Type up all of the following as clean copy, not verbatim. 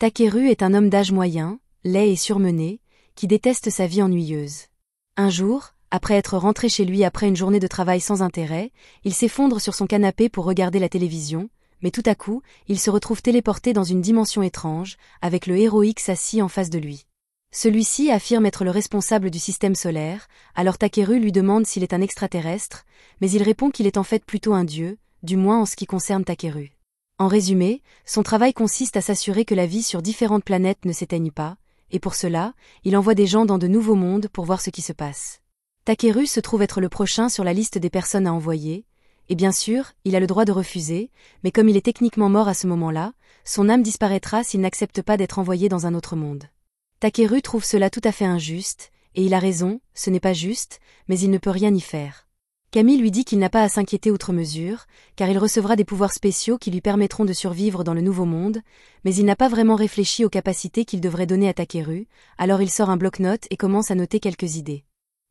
Takeru est un homme d'âge moyen, laid et surmené, qui déteste sa vie ennuyeuse. Un jour, après être rentré chez lui après une journée de travail sans intérêt, il s'effondre sur son canapé pour regarder la télévision, mais tout à coup, il se retrouve téléporté dans une dimension étrange, avec le héros X assis en face de lui. Celui-ci affirme être le responsable du système solaire, alors Takeru lui demande s'il est un extraterrestre, mais il répond qu'il est en fait plutôt un dieu, du moins en ce qui concerne Takeru. En résumé, son travail consiste à s'assurer que la vie sur différentes planètes ne s'éteigne pas, et pour cela, il envoie des gens dans de nouveaux mondes pour voir ce qui se passe. Takeru se trouve être le prochain sur la liste des personnes à envoyer, et bien sûr, il a le droit de refuser, mais comme il est techniquement mort à ce moment-là, son âme disparaîtra s'il n'accepte pas d'être envoyé dans un autre monde. Takeru trouve cela tout à fait injuste, et il a raison, ce n'est pas juste, mais il ne peut rien y faire. Camille lui dit qu'il n'a pas à s'inquiéter outre mesure, car il recevra des pouvoirs spéciaux qui lui permettront de survivre dans le nouveau monde, mais il n'a pas vraiment réfléchi aux capacités qu'il devrait donner à Takeru, alors il sort un bloc-notes et commence à noter quelques idées.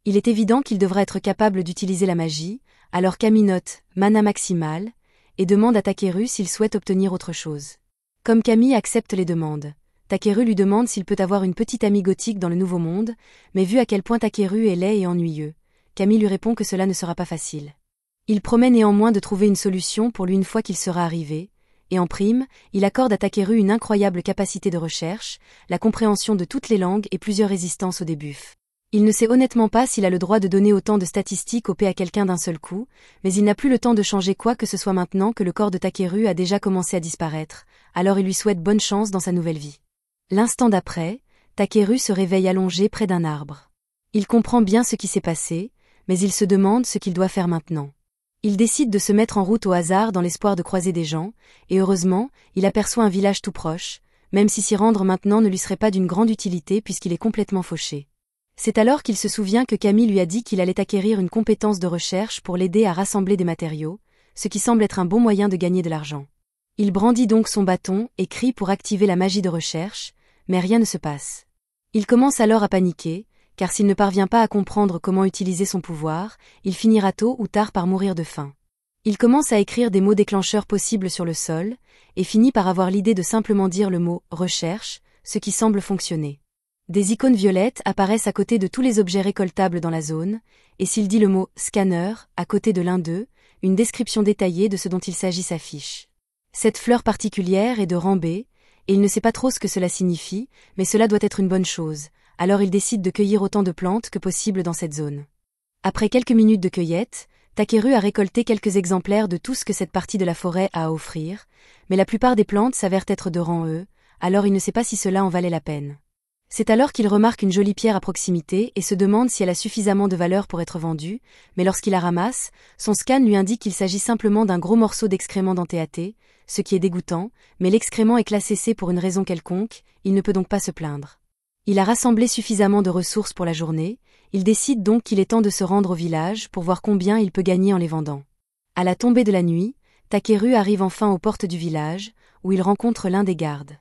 Il est évident qu'il devra être capable d'utiliser la magie, alors Camille note « mana maximale » et demande à Takeru s'il souhaite obtenir autre chose. Comme Camille accepte les demandes, Takeru lui demande s'il peut avoir une petite amie gothique dans le nouveau monde, mais vu à quel point Takeru est laid et ennuyeux, Camille lui répond que cela ne sera pas facile. Il promet néanmoins de trouver une solution pour lui une fois qu'il sera arrivé, et en prime, il accorde à Takeru une incroyable capacité de recherche, la compréhension de toutes les langues et plusieurs résistances au début. Il ne sait honnêtement pas s'il a le droit de donner autant de statistiques OP à quelqu'un d'un seul coup, mais il n'a plus le temps de changer quoi que ce soit maintenant que le corps de Takeru a déjà commencé à disparaître, alors il lui souhaite bonne chance dans sa nouvelle vie. L'instant d'après, Takeru se réveille allongé près d'un arbre. Il comprend bien ce qui s'est passé, mais il se demande ce qu'il doit faire maintenant. Il décide de se mettre en route au hasard dans l'espoir de croiser des gens, et heureusement, il aperçoit un village tout proche, même si s'y rendre maintenant ne lui serait pas d'une grande utilité puisqu'il est complètement fauché. C'est alors qu'il se souvient que Camille lui a dit qu'il allait acquérir une compétence de recherche pour l'aider à rassembler des matériaux, ce qui semble être un bon moyen de gagner de l'argent. Il brandit donc son bâton et crie pour activer la magie de recherche, mais rien ne se passe. Il commence alors à paniquer, car s'il ne parvient pas à comprendre comment utiliser son pouvoir, il finira tôt ou tard par mourir de faim. Il commence à écrire des mots déclencheurs possibles sur le sol, et finit par avoir l'idée de simplement dire le mot « recherche », ce qui semble fonctionner. Des icônes violettes apparaissent à côté de tous les objets récoltables dans la zone, et s'il dit le mot « scanner » à côté de l'un d'eux, une description détaillée de ce dont il s'agit s'affiche. Cette fleur particulière est de rang B, et il ne sait pas trop ce que cela signifie, mais cela doit être une bonne chose. Alors il décide de cueillir autant de plantes que possible dans cette zone. Après quelques minutes de cueillette, Takeru a récolté quelques exemplaires de tout ce que cette partie de la forêt a à offrir, mais la plupart des plantes s'avèrent être de rang E, alors il ne sait pas si cela en valait la peine. C'est alors qu'il remarque une jolie pierre à proximité et se demande si elle a suffisamment de valeur pour être vendue, mais lorsqu'il la ramasse, son scan lui indique qu'il s'agit simplement d'un gros morceau d'excrément dentéaté, ce qui est dégoûtant, mais l'excrément est classé C pour une raison quelconque, il ne peut donc pas se plaindre. Il a rassemblé suffisamment de ressources pour la journée, il décide donc qu'il est temps de se rendre au village pour voir combien il peut gagner en les vendant. À la tombée de la nuit, Takeru arrive enfin aux portes du village, où il rencontre l'un des gardes.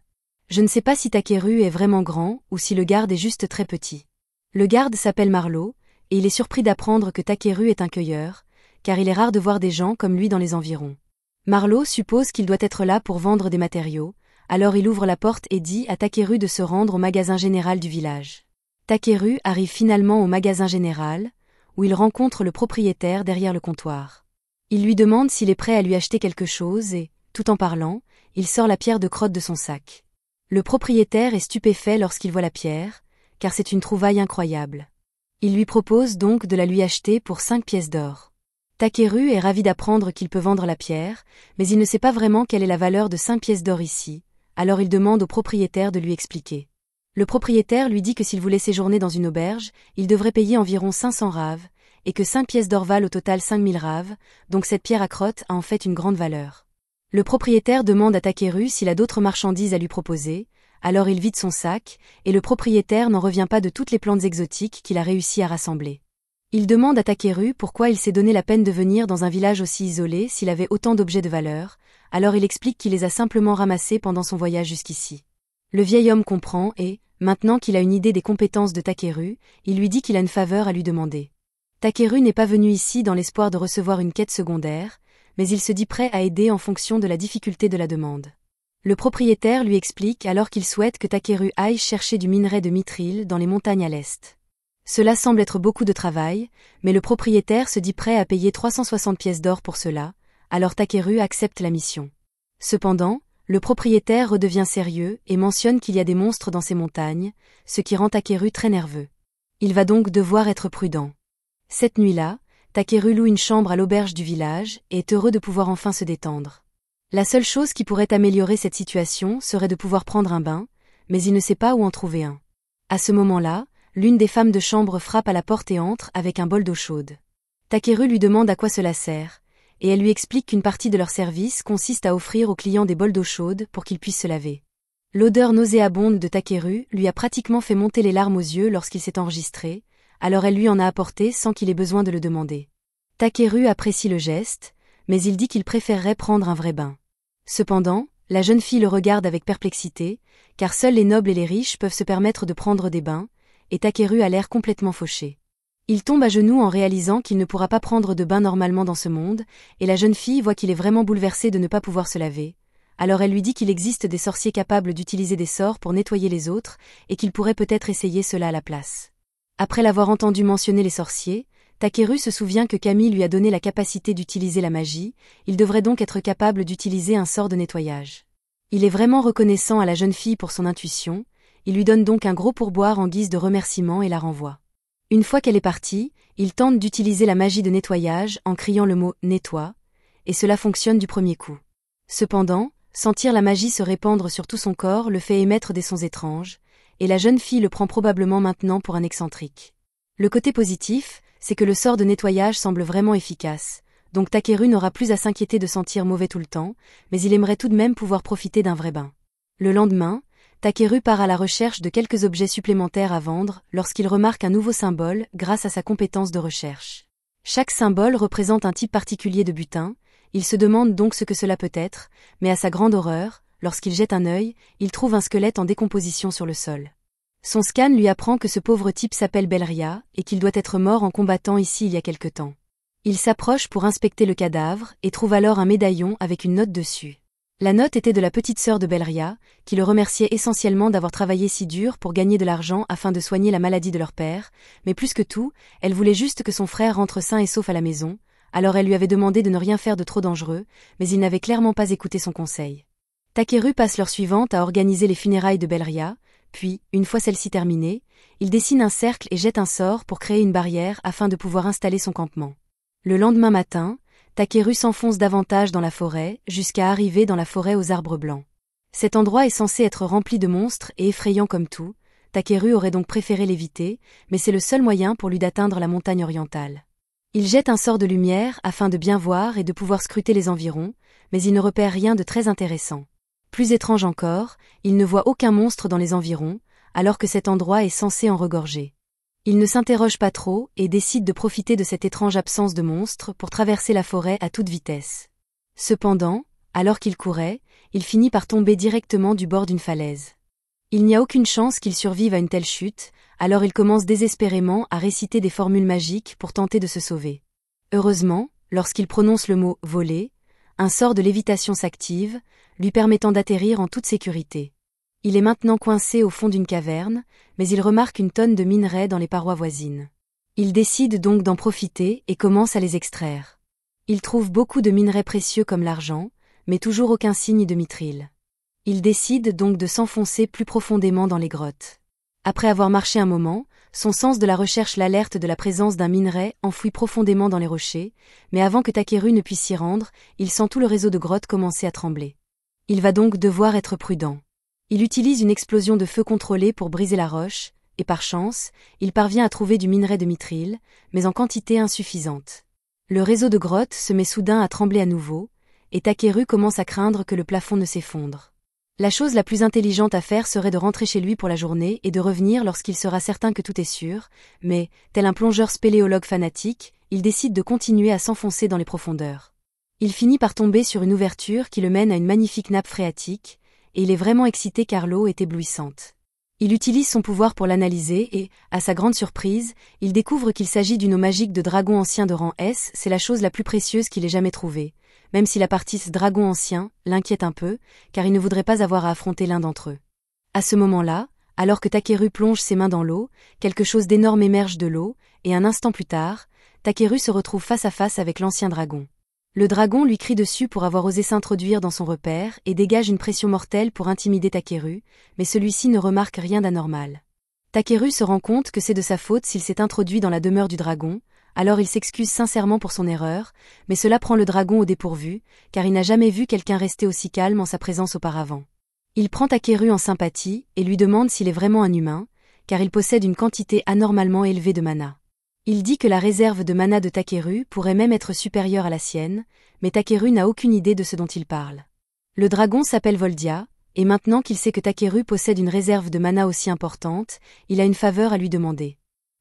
Je ne sais pas si Takeru est vraiment grand ou si le garde est juste très petit. Le garde s'appelle Marlowe, et il est surpris d'apprendre que Takeru est un cueilleur, car il est rare de voir des gens comme lui dans les environs. Marlowe suppose qu'il doit être là pour vendre des matériaux, alors il ouvre la porte et dit à Takeru de se rendre au magasin général du village. Takeru arrive finalement au magasin général, où il rencontre le propriétaire derrière le comptoir. Il lui demande s'il est prêt à lui acheter quelque chose et, tout en parlant, il sort la pierre de crotte de son sac. Le propriétaire est stupéfait lorsqu'il voit la pierre, car c'est une trouvaille incroyable. Il lui propose donc de la lui acheter pour 5 pièces d'or. Takeru est ravi d'apprendre qu'il peut vendre la pierre, mais il ne sait pas vraiment quelle est la valeur de 5 pièces d'or ici. Alors il demande au propriétaire de lui expliquer. Le propriétaire lui dit que s'il voulait séjourner dans une auberge, il devrait payer environ 500 raves, et que 5 pièces d'or valent au total 5000 raves, donc cette pierre à crotte a en fait une grande valeur. Le propriétaire demande à Takeru s'il a d'autres marchandises à lui proposer, alors il vide son sac, et le propriétaire n'en revient pas de toutes les plantes exotiques qu'il a réussi à rassembler. Il demande à Takeru pourquoi il s'est donné la peine de venir dans un village aussi isolé s'il avait autant d'objets de valeur, alors il explique qu'il les a simplement ramassés pendant son voyage jusqu'ici. Le vieil homme comprend et, maintenant qu'il a une idée des compétences de Takeru, il lui dit qu'il a une faveur à lui demander. Takeru n'est pas venu ici dans l'espoir de recevoir une quête secondaire, mais il se dit prêt à aider en fonction de la difficulté de la demande. Le propriétaire lui explique alors qu'il souhaite que Takeru aille chercher du minerai de mithril dans les montagnes à l'est. Cela semble être beaucoup de travail, mais le propriétaire se dit prêt à payer 360 pièces d'or pour cela, alors Takeru accepte la mission. Cependant, le propriétaire redevient sérieux et mentionne qu'il y a des monstres dans ces montagnes, ce qui rend Takeru très nerveux. Il va donc devoir être prudent. Cette nuit-là, Takeru loue une chambre à l'auberge du village et est heureux de pouvoir enfin se détendre. La seule chose qui pourrait améliorer cette situation serait de pouvoir prendre un bain, mais il ne sait pas où en trouver un. À ce moment-là, l'une des femmes de chambre frappe à la porte et entre avec un bol d'eau chaude. Takeru lui demande à quoi cela sert, et elle lui explique qu'une partie de leur service consiste à offrir aux clients des bols d'eau chaude pour qu'ils puissent se laver. L'odeur nauséabonde de Takeru lui a pratiquement fait monter les larmes aux yeux lorsqu'il s'est enregistré, alors elle lui en a apporté sans qu'il ait besoin de le demander. Takeru apprécie le geste, mais il dit qu'il préférerait prendre un vrai bain. Cependant, la jeune fille le regarde avec perplexité, car seuls les nobles et les riches peuvent se permettre de prendre des bains, et Takeru a l'air complètement fauché. Il tombe à genoux en réalisant qu'il ne pourra pas prendre de bain normalement dans ce monde, et la jeune fille voit qu'il est vraiment bouleversé de ne pas pouvoir se laver. Alors elle lui dit qu'il existe des sorciers capables d'utiliser des sorts pour nettoyer les autres, et qu'il pourrait peut-être essayer cela à la place. Après l'avoir entendu mentionner les sorciers, Takeru se souvient que Kami lui a donné la capacité d'utiliser la magie, il devrait donc être capable d'utiliser un sort de nettoyage. Il est vraiment reconnaissant à la jeune fille pour son intuition, il lui donne donc un gros pourboire en guise de remerciement et la renvoie. Une fois qu'elle est partie, il tente d'utiliser la magie de nettoyage en criant le mot « nettoie », et cela fonctionne du premier coup. Cependant, sentir la magie se répandre sur tout son corps le fait émettre des sons étranges, et la jeune fille le prend probablement maintenant pour un excentrique. Le côté positif, c'est que le sort de nettoyage semble vraiment efficace, donc Takeru n'aura plus à s'inquiéter de sentir mauvais tout le temps, mais il aimerait tout de même pouvoir profiter d'un vrai bain. Le lendemain, Takeru part à la recherche de quelques objets supplémentaires à vendre lorsqu'il remarque un nouveau symbole grâce à sa compétence de recherche. Chaque symbole représente un type particulier de butin, il se demande donc ce que cela peut être, mais à sa grande horreur, lorsqu'il jette un œil, il trouve un squelette en décomposition sur le sol. Son scan lui apprend que ce pauvre type s'appelle Belria et qu'il doit être mort en combattant ici il y a quelque temps. Il s'approche pour inspecter le cadavre et trouve alors un médaillon avec une note dessus. La note était de la petite sœur de Belria, qui le remerciait essentiellement d'avoir travaillé si dur pour gagner de l'argent afin de soigner la maladie de leur père, mais plus que tout, elle voulait juste que son frère rentre sain et sauf à la maison, alors elle lui avait demandé de ne rien faire de trop dangereux, mais il n'avait clairement pas écouté son conseil. Takeru passe l'heure suivante à organiser les funérailles de Belria, puis, une fois celle-ci terminée, il dessine un cercle et jette un sort pour créer une barrière afin de pouvoir installer son campement. Le lendemain matin, Takeru s'enfonce davantage dans la forêt, jusqu'à arriver dans la forêt aux arbres blancs. Cet endroit est censé être rempli de monstres et effrayant comme tout, Takeru aurait donc préféré l'éviter, mais c'est le seul moyen pour lui d'atteindre la montagne orientale. Il jette un sort de lumière afin de bien voir et de pouvoir scruter les environs, mais il ne repère rien de très intéressant. Plus étrange encore, il ne voit aucun monstre dans les environs, alors que cet endroit est censé en regorger. Il ne s'interroge pas trop et décide de profiter de cette étrange absence de monstres pour traverser la forêt à toute vitesse. Cependant, alors qu'il courait, il finit par tomber directement du bord d'une falaise. Il n'y a aucune chance qu'il survive à une telle chute, alors il commence désespérément à réciter des formules magiques pour tenter de se sauver. Heureusement, lorsqu'il prononce le mot « voler », un sort de lévitation s'active, lui permettant d'atterrir en toute sécurité. Il est maintenant coincé au fond d'une caverne, mais il remarque une tonne de minerais dans les parois voisines. Il décide donc d'en profiter et commence à les extraire. Il trouve beaucoup de minerais précieux comme l'argent, mais toujours aucun signe de mithril. Il décide donc de s'enfoncer plus profondément dans les grottes. Après avoir marché un moment, son sens de la recherche l'alerte de la présence d'un minerai enfoui profondément dans les rochers, mais avant que Takeru ne puisse s'y rendre, il sent tout le réseau de grottes commencer à trembler. Il va donc devoir être prudent. Il utilise une explosion de feu contrôlée pour briser la roche, et par chance, il parvient à trouver du minerai de mithril, mais en quantité insuffisante. Le réseau de grottes se met soudain à trembler à nouveau, et Takeru commence à craindre que le plafond ne s'effondre. La chose la plus intelligente à faire serait de rentrer chez lui pour la journée et de revenir lorsqu'il sera certain que tout est sûr, mais, tel un plongeur spéléologue fanatique, il décide de continuer à s'enfoncer dans les profondeurs. Il finit par tomber sur une ouverture qui le mène à une magnifique nappe phréatique, et il est vraiment excité car l'eau est éblouissante. Il utilise son pouvoir pour l'analyser et, à sa grande surprise, il découvre qu'il s'agit d'une eau magique de dragon ancien de rang S, c'est la chose la plus précieuse qu'il ait jamais trouvée. même si la partie dragon ancien l'inquiète un peu, car il ne voudrait pas avoir à affronter l'un d'entre eux. À ce moment-là, alors que Takeru plonge ses mains dans l'eau, quelque chose d'énorme émerge de l'eau, et un instant plus tard, Takeru se retrouve face à face avec l'ancien dragon. Le dragon lui crie dessus pour avoir osé s'introduire dans son repère et dégage une pression mortelle pour intimider Takeru, mais celui-ci ne remarque rien d'anormal. Takeru se rend compte que c'est de sa faute s'il s'est introduit dans la demeure du dragon, alors il s'excuse sincèrement pour son erreur, mais cela prend le dragon au dépourvu, car il n'a jamais vu quelqu'un rester aussi calme en sa présence auparavant. Il prend Takeru en sympathie et lui demande s'il est vraiment un humain, car il possède une quantité anormalement élevée de mana. Il dit que la réserve de mana de Takeru pourrait même être supérieure à la sienne, mais Takeru n'a aucune idée de ce dont il parle. Le dragon s'appelle Voldia, et maintenant qu'il sait que Takeru possède une réserve de mana aussi importante, il a une faveur à lui demander.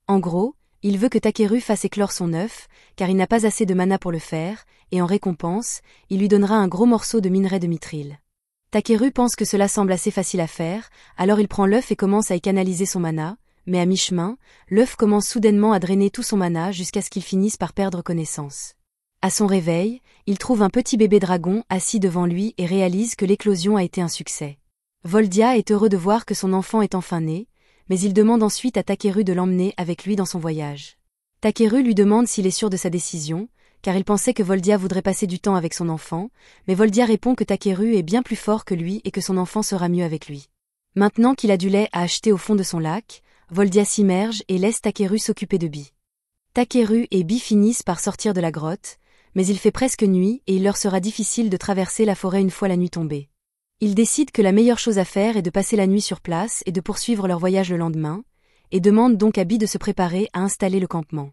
En gros, il veut que Takeru fasse éclore son œuf, car il n'a pas assez de mana pour le faire, et en récompense, il lui donnera un gros morceau de minerai de mithril. Takeru pense que cela semble assez facile à faire, alors il prend l'œuf et commence à y canaliser son mana, mais à mi-chemin, l'œuf commence soudainement à drainer tout son mana jusqu'à ce qu'il finisse par perdre connaissance. À son réveil, il trouve un petit bébé dragon assis devant lui et réalise que l'éclosion a été un succès. Voldia est heureux de voir que son enfant est enfin né, mais il demande ensuite à Takeru de l'emmener avec lui dans son voyage. Takeru lui demande s'il est sûr de sa décision, car il pensait que Voldia voudrait passer du temps avec son enfant, mais Voldia répond que Takeru est bien plus fort que lui et que son enfant sera mieux avec lui. Maintenant qu'il a du lait à acheter au fond de son lac, Voldia s'immerge et laisse Takeru s'occuper de Bi. Takeru et Bi finissent par sortir de la grotte, mais il fait presque nuit et il leur sera difficile de traverser la forêt une fois la nuit tombée. Ils décident que la meilleure chose à faire est de passer la nuit sur place et de poursuivre leur voyage le lendemain, et demandent donc à Bi de se préparer à installer le campement.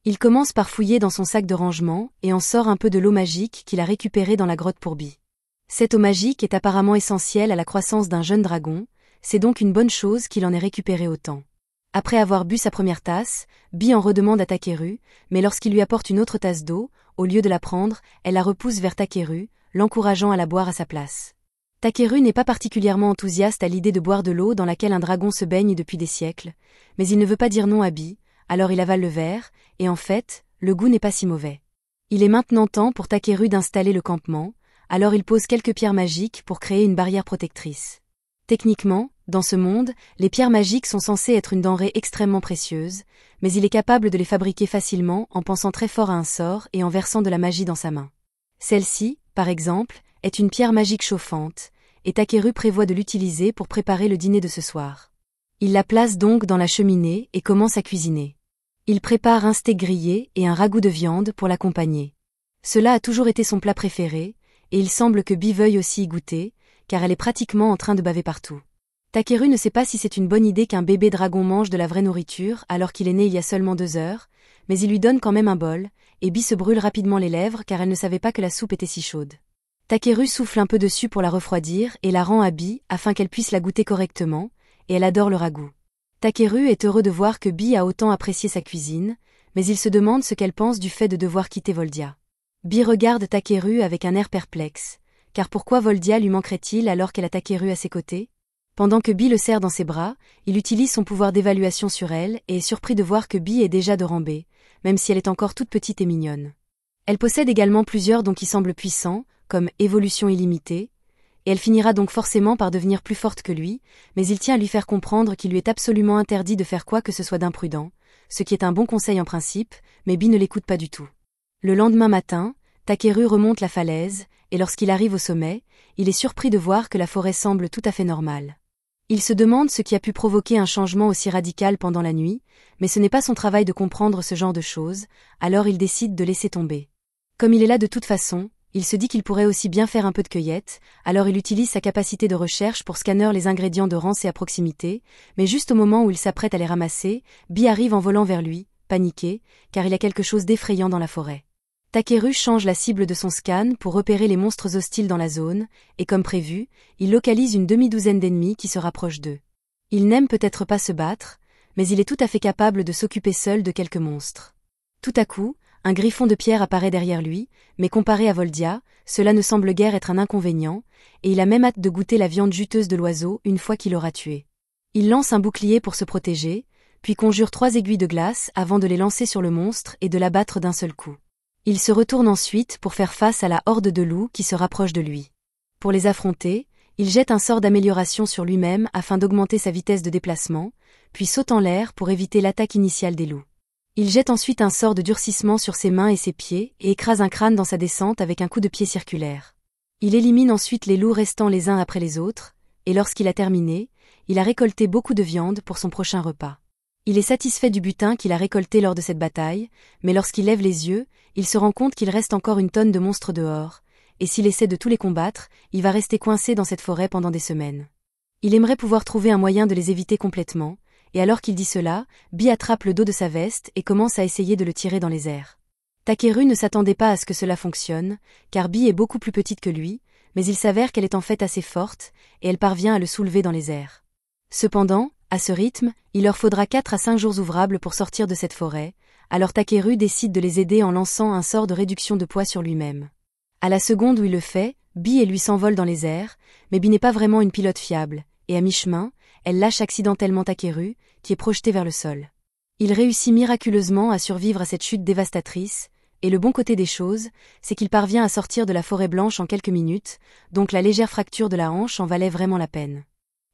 Il commence par fouiller dans son sac de rangement et en sort un peu de l'eau magique qu'il a récupérée dans la grotte pour Bi. Cette eau magique est apparemment essentielle à la croissance d'un jeune dragon, c'est donc une bonne chose qu'il en ait récupéré autant. Après avoir bu sa première tasse, Bi en redemande à Takeru, mais lorsqu'il lui apporte une autre tasse d'eau, au lieu de la prendre, elle la repousse vers Takeru, l'encourageant à la boire à sa place. Takeru n'est pas particulièrement enthousiaste à l'idée de boire de l'eau dans laquelle un dragon se baigne depuis des siècles, mais il ne veut pas dire non à Bi, alors il avale le verre, et en fait, le goût n'est pas si mauvais. Il est maintenant temps pour Takeru d'installer le campement, alors il pose quelques pierres magiques pour créer une barrière protectrice. Techniquement, dans ce monde, les pierres magiques sont censées être une denrée extrêmement précieuse, mais il est capable de les fabriquer facilement en pensant très fort à un sort et en versant de la magie dans sa main. Celle-ci, par exemple, est une pierre magique chauffante, et Takeru prévoit de l'utiliser pour préparer le dîner de ce soir. Il la place donc dans la cheminée et commence à cuisiner. Il prépare un steak grillé et un ragoût de viande pour l'accompagner. Cela a toujours été son plat préféré, et il semble que Bi veuille aussi y goûter, car elle est pratiquement en train de baver partout. Takeru ne sait pas si c'est une bonne idée qu'un bébé dragon mange de la vraie nourriture alors qu'il est né il y a seulement 2 heures, mais il lui donne quand même un bol, et Bi se brûle rapidement les lèvres car elle ne savait pas que la soupe était si chaude. Takeru souffle un peu dessus pour la refroidir et la rend à Bi afin qu'elle puisse la goûter correctement, et elle adore le ragoût. Takeru est heureux de voir que Bi a autant apprécié sa cuisine, mais il se demande ce qu'elle pense du fait de devoir quitter Voldia. Bi regarde Takeru avec un air perplexe, car pourquoi Voldia lui manquerait-il alors qu'elle a Takeru à ses côtés? Pendant que Bi le serre dans ses bras, il utilise son pouvoir d'évaluation sur elle et est surpris de voir que Bi est déjà de rang B, même si elle est encore toute petite et mignonne. Elle possède également plusieurs dons qui semblent puissants, comme évolution illimitée, et elle finira donc forcément par devenir plus forte que lui, mais il tient à lui faire comprendre qu'il lui est absolument interdit de faire quoi que ce soit d'imprudent, ce qui est un bon conseil en principe, mais Bi ne l'écoute pas du tout. Le lendemain matin, Takeru remonte la falaise, et lorsqu'il arrive au sommet, il est surpris de voir que la forêt semble tout à fait normale. Il se demande ce qui a pu provoquer un changement aussi radical pendant la nuit, mais ce n'est pas son travail de comprendre ce genre de choses, alors il décide de laisser tomber. Comme il est là de toute façon, il se dit qu'il pourrait aussi bien faire un peu de cueillette, alors il utilise sa capacité de recherche pour scanner les ingrédients de Rance et à proximité, mais juste au moment où il s'apprête à les ramasser, Bi arrive en volant vers lui, paniqué, car il y a quelque chose d'effrayant dans la forêt. Takeru change la cible de son scan pour repérer les monstres hostiles dans la zone, et comme prévu, il localise une demi-douzaine d'ennemis qui se rapprochent d'eux. Il n'aime peut-être pas se battre, mais il est tout à fait capable de s'occuper seul de quelques monstres. Tout à coup, un griffon de pierre apparaît derrière lui, mais comparé à Voldia, cela ne semble guère être un inconvénient, et il a même hâte de goûter la viande juteuse de l'oiseau une fois qu'il l'aura tué. Il lance un bouclier pour se protéger, puis conjure 3 aiguilles de glace avant de les lancer sur le monstre et de l'abattre d'un seul coup. Il se retourne ensuite pour faire face à la horde de loups qui se rapproche de lui. Pour les affronter, il jette un sort d'amélioration sur lui-même afin d'augmenter sa vitesse de déplacement, puis saute en l'air pour éviter l'attaque initiale des loups. Il jette ensuite un sort de durcissement sur ses mains et ses pieds et écrase un crâne dans sa descente avec un coup de pied circulaire. Il élimine ensuite les loups restants les uns après les autres, et lorsqu'il a terminé, il a récolté beaucoup de viande pour son prochain repas. Il est satisfait du butin qu'il a récolté lors de cette bataille, mais lorsqu'il lève les yeux, il se rend compte qu'il reste encore une tonne de monstres dehors, et s'il essaie de tous les combattre, il va rester coincé dans cette forêt pendant des semaines. Il aimerait pouvoir trouver un moyen de les éviter complètement, et alors qu'il dit cela, Bee attrape le dos de sa veste et commence à essayer de le tirer dans les airs. Takeru ne s'attendait pas à ce que cela fonctionne, car Bee est beaucoup plus petite que lui, mais il s'avère qu'elle est en fait assez forte, et elle parvient à le soulever dans les airs. Cependant, à ce rythme, il leur faudra 4 à 5 jours ouvrables pour sortir de cette forêt, alors Takeru décide de les aider en lançant un sort de réduction de poids sur lui-même. À la seconde où il le fait, Bee et lui s'envolent dans les airs, mais Bee n'est pas vraiment une pilote fiable, et à mi-chemin, elle lâche accidentellement Takeru, qui est projeté vers le sol. Il réussit miraculeusement à survivre à cette chute dévastatrice, et le bon côté des choses, c'est qu'il parvient à sortir de la forêt blanche en quelques minutes, donc la légère fracture de la hanche en valait vraiment la peine.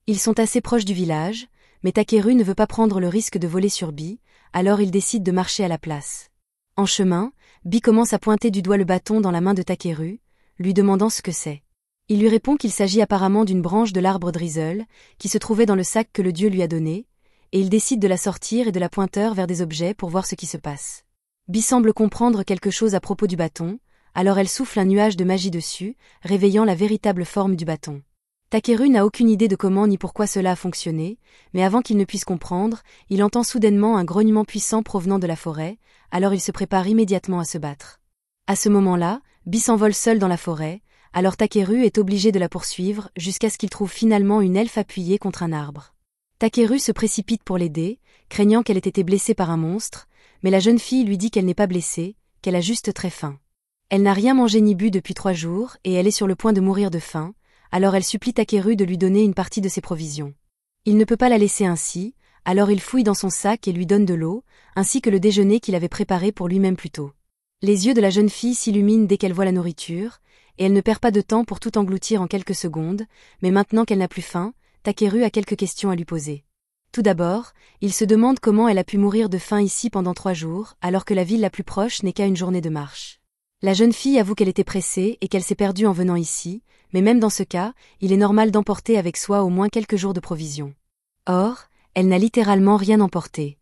Ils sont assez proches du village, mais Takeru ne veut pas prendre le risque de voler sur Bee, alors il décide de marcher à la place. En chemin, Bee commence à pointer du doigt le bâton dans la main de Takeru, lui demandant ce que c'est. Il lui répond qu'il s'agit apparemment d'une branche de l'arbre Drizzle, qui se trouvait dans le sac que le dieu lui a donné, et il décide de la sortir et de la pointer vers des objets pour voir ce qui se passe. Bee semble comprendre quelque chose à propos du bâton, alors elle souffle un nuage de magie dessus, réveillant la véritable forme du bâton. Takeru n'a aucune idée de comment ni pourquoi cela a fonctionné, mais avant qu'il ne puisse comprendre, il entend soudainement un grognement puissant provenant de la forêt, alors il se prépare immédiatement à se battre. À ce moment-là, Bee s'envole seul dans la forêt, alors Takeru est obligé de la poursuivre jusqu'à ce qu'il trouve finalement une elfe appuyée contre un arbre. Takeru se précipite pour l'aider, craignant qu'elle ait été blessée par un monstre, mais la jeune fille lui dit qu'elle n'est pas blessée, qu'elle a juste très faim. Elle n'a rien mangé ni bu depuis 3 jours et elle est sur le point de mourir de faim, alors elle supplie Takeru de lui donner une partie de ses provisions. Il ne peut pas la laisser ainsi, alors il fouille dans son sac et lui donne de l'eau, ainsi que le déjeuner qu'il avait préparé pour lui-même plus tôt. Les yeux de la jeune fille s'illuminent dès qu'elle voit la nourriture, et elle ne perd pas de temps pour tout engloutir en quelques secondes, mais maintenant qu'elle n'a plus faim, Takeru a quelques questions à lui poser. Tout d'abord, il se demande comment elle a pu mourir de faim ici pendant 3 jours, alors que la ville la plus proche n'est qu'à une journée de marche. La jeune fille avoue qu'elle était pressée et qu'elle s'est perdue en venant ici, mais même dans ce cas, il est normal d'emporter avec soi au moins quelques jours de provisions. Or, elle n'a littéralement rien emporté.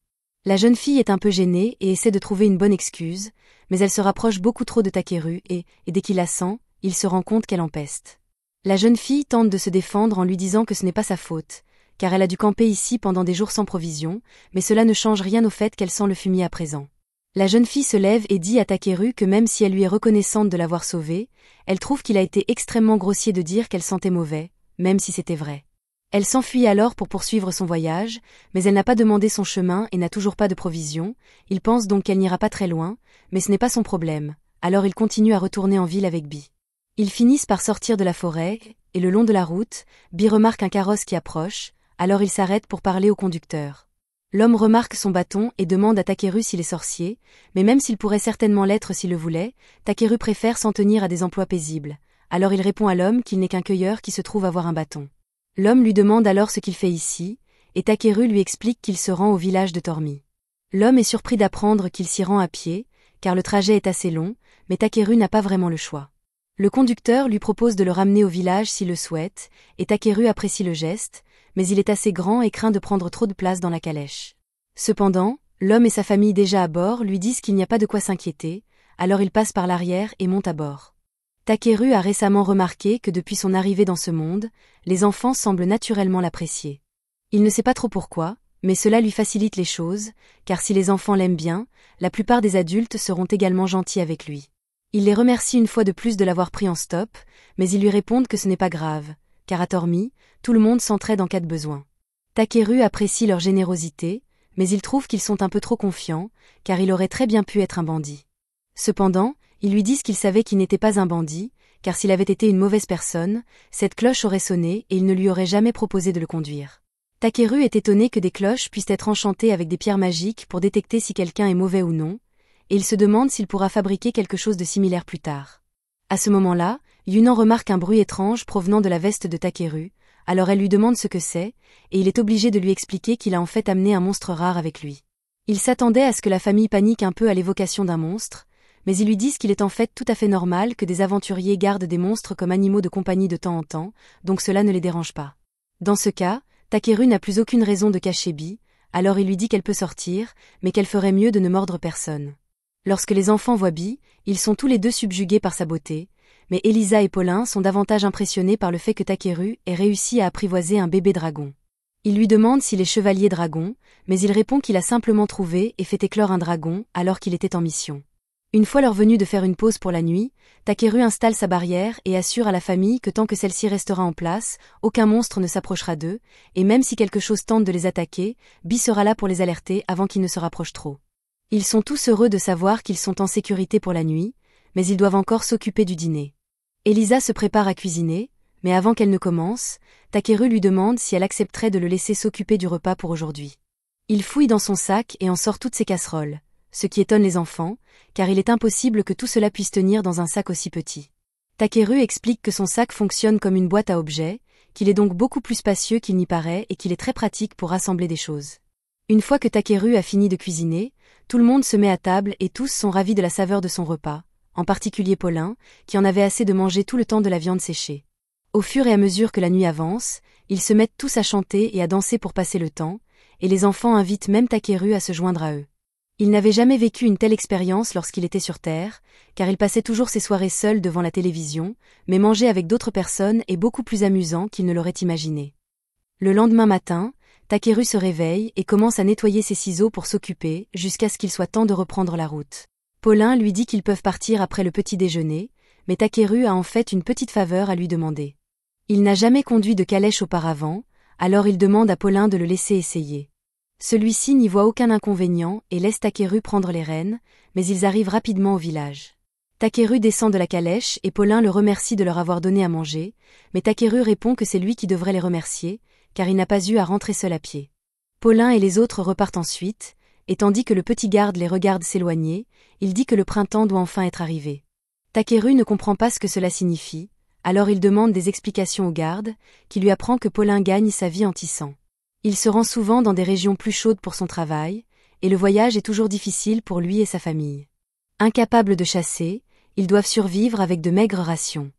La jeune fille est un peu gênée et essaie de trouver une bonne excuse, mais elle se rapproche beaucoup trop de Takeru et dès qu'il la sent, il se rend compte qu'elle empeste. La jeune fille tente de se défendre en lui disant que ce n'est pas sa faute, car elle a dû camper ici pendant des jours sans provisions, mais cela ne change rien au fait qu'elle sent le fumier à présent. La jeune fille se lève et dit à Takeru que même si elle lui est reconnaissante de l'avoir sauvée, elle trouve qu'il a été extrêmement grossier de dire qu'elle sentait mauvais, même si c'était vrai. Elle s'enfuit alors pour poursuivre son voyage, mais elle n'a pas demandé son chemin et n'a toujours pas de provisions, il pense donc qu'elle n'ira pas très loin, mais ce n'est pas son problème, alors il continue à retourner en ville avec Bee. Ils finissent par sortir de la forêt, et le long de la route, Bee remarque un carrosse qui approche, alors il s'arrête pour parler au conducteur. L'homme remarque son bâton et demande à Takeru s'il est sorcier, mais même s'il pourrait certainement l'être s'il le voulait, Takeru préfère s'en tenir à des emplois paisibles, alors il répond à l'homme qu'il n'est qu'un cueilleur qui se trouve avoir un bâton. L'homme lui demande alors ce qu'il fait ici, et Takeru lui explique qu'il se rend au village de Tormi. L'homme est surpris d'apprendre qu'il s'y rend à pied, car le trajet est assez long, mais Takeru n'a pas vraiment le choix. Le conducteur lui propose de le ramener au village s'il le souhaite, et Takeru apprécie le geste, mais il est assez grand et craint de prendre trop de place dans la calèche. Cependant, l'homme et sa famille déjà à bord lui disent qu'il n'y a pas de quoi s'inquiéter, alors il passe par l'arrière et monte à bord. Takeru a récemment remarqué que depuis son arrivée dans ce monde, les enfants semblent naturellement l'apprécier. Il ne sait pas trop pourquoi, mais cela lui facilite les choses, car si les enfants l'aiment bien, la plupart des adultes seront également gentils avec lui. Il les remercie une fois de plus de l'avoir pris en stop, mais ils lui répondent que ce n'est pas grave, car à Tormi, tout le monde s'entraide en cas de besoin. Takeru apprécie leur générosité, mais il trouve qu'ils sont un peu trop confiants, car il aurait très bien pu être un bandit. Cependant, ils lui disent qu'ils savaient qu'il n'était pas un bandit, car s'il avait été une mauvaise personne, cette cloche aurait sonné et il ne lui aurait jamais proposé de le conduire. Takeru est étonné que des cloches puissent être enchantées avec des pierres magiques pour détecter si quelqu'un est mauvais ou non, et il se demande s'il pourra fabriquer quelque chose de similaire plus tard. À ce moment-là, Yunnan remarque un bruit étrange provenant de la veste de Takeru, alors elle lui demande ce que c'est, et il est obligé de lui expliquer qu'il a en fait amené un monstre rare avec lui. Il s'attendait à ce que la famille panique un peu à l'évocation d'un monstre, mais ils lui disent qu'il est en fait tout à fait normal que des aventuriers gardent des monstres comme animaux de compagnie de temps en temps, donc cela ne les dérange pas. Dans ce cas, Takeru n'a plus aucune raison de cacher Bee, alors il lui dit qu'elle peut sortir, mais qu'elle ferait mieux de ne mordre personne. Lorsque les enfants voient Bee, ils sont tous les deux subjugués par sa beauté, mais Elisa et Paulin sont davantage impressionnés par le fait que Takeru ait réussi à apprivoiser un bébé dragon. Il lui demande s'il est chevalier dragon, mais il répond qu'il a simplement trouvé et fait éclore un dragon alors qu'il était en mission. Une fois leur venue de faire une pause pour la nuit, Takeru installe sa barrière et assure à la famille que tant que celle-ci restera en place, aucun monstre ne s'approchera d'eux, et même si quelque chose tente de les attaquer, Bee sera là pour les alerter avant qu'ils ne se rapprochent trop. Ils sont tous heureux de savoir qu'ils sont en sécurité pour la nuit, mais ils doivent encore s'occuper du dîner. Elisa se prépare à cuisiner, mais avant qu'elle ne commence, Takeru lui demande si elle accepterait de le laisser s'occuper du repas pour aujourd'hui. Il fouille dans son sac et en sort toutes ses casseroles, ce qui étonne les enfants, car il est impossible que tout cela puisse tenir dans un sac aussi petit. Takeru explique que son sac fonctionne comme une boîte à objets, qu'il est donc beaucoup plus spacieux qu'il n'y paraît et qu'il est très pratique pour rassembler des choses. Une fois que Takeru a fini de cuisiner, tout le monde se met à table et tous sont ravis de la saveur de son repas, en particulier Paulin, qui en avait assez de manger tout le temps de la viande séchée. Au fur et à mesure que la nuit avance, ils se mettent tous à chanter et à danser pour passer le temps, et les enfants invitent même Takeru à se joindre à eux. Il n'avait jamais vécu une telle expérience lorsqu'il était sur Terre, car il passait toujours ses soirées seul devant la télévision, mais manger avec d'autres personnes est beaucoup plus amusant qu'il ne l'aurait imaginé. Le lendemain matin, Takeru se réveille et commence à nettoyer ses ciseaux pour s'occuper, jusqu'à ce qu'il soit temps de reprendre la route. Paulin lui dit qu'ils peuvent partir après le petit déjeuner, mais Takeru a en fait une petite faveur à lui demander. Il n'a jamais conduit de calèche auparavant, alors il demande à Paulin de le laisser essayer. Celui-ci n'y voit aucun inconvénient et laisse Takeru prendre les rênes, mais ils arrivent rapidement au village. Takeru descend de la calèche et Paulin le remercie de leur avoir donné à manger, mais Takeru répond que c'est lui qui devrait les remercier, car il n'a pas eu à rentrer seul à pied. Paulin et les autres repartent ensuite, et tandis que le petit garde les regarde s'éloigner, il dit que le printemps doit enfin être arrivé. Takeru ne comprend pas ce que cela signifie, alors il demande des explications au garde, qui lui apprend que Paulin gagne sa vie en tissant. Il se rend souvent dans des régions plus chaudes pour son travail, et le voyage est toujours difficile pour lui et sa famille. Incapables de chasser, ils doivent survivre avec de maigres rations.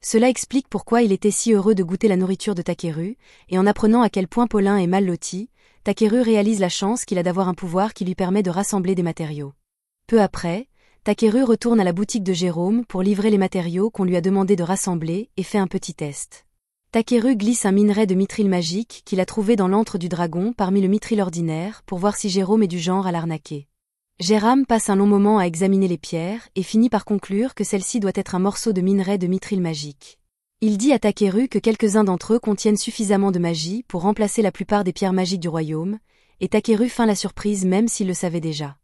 Cela explique pourquoi il était si heureux de goûter la nourriture de Takeru, et en apprenant à quel point Paulin est mal loti, Takeru réalise la chance qu'il a d'avoir un pouvoir qui lui permet de rassembler des matériaux. Peu après, Takeru retourne à la boutique de Jérôme pour livrer les matériaux qu'on lui a demandé de rassembler et fait un petit test. Takeru glisse un minerai de mithril magique qu'il a trouvé dans l'antre du dragon parmi le mithril ordinaire pour voir si Jérôme est du genre à l'arnaquer. Jérôme passe un long moment à examiner les pierres et finit par conclure que celle-ci doit être un morceau de minerai de mithril magique. Il dit à Takeru que quelques-uns d'entre eux contiennent suffisamment de magie pour remplacer la plupart des pierres magiques du royaume, et Takeru feint la surprise même s'il le savait déjà.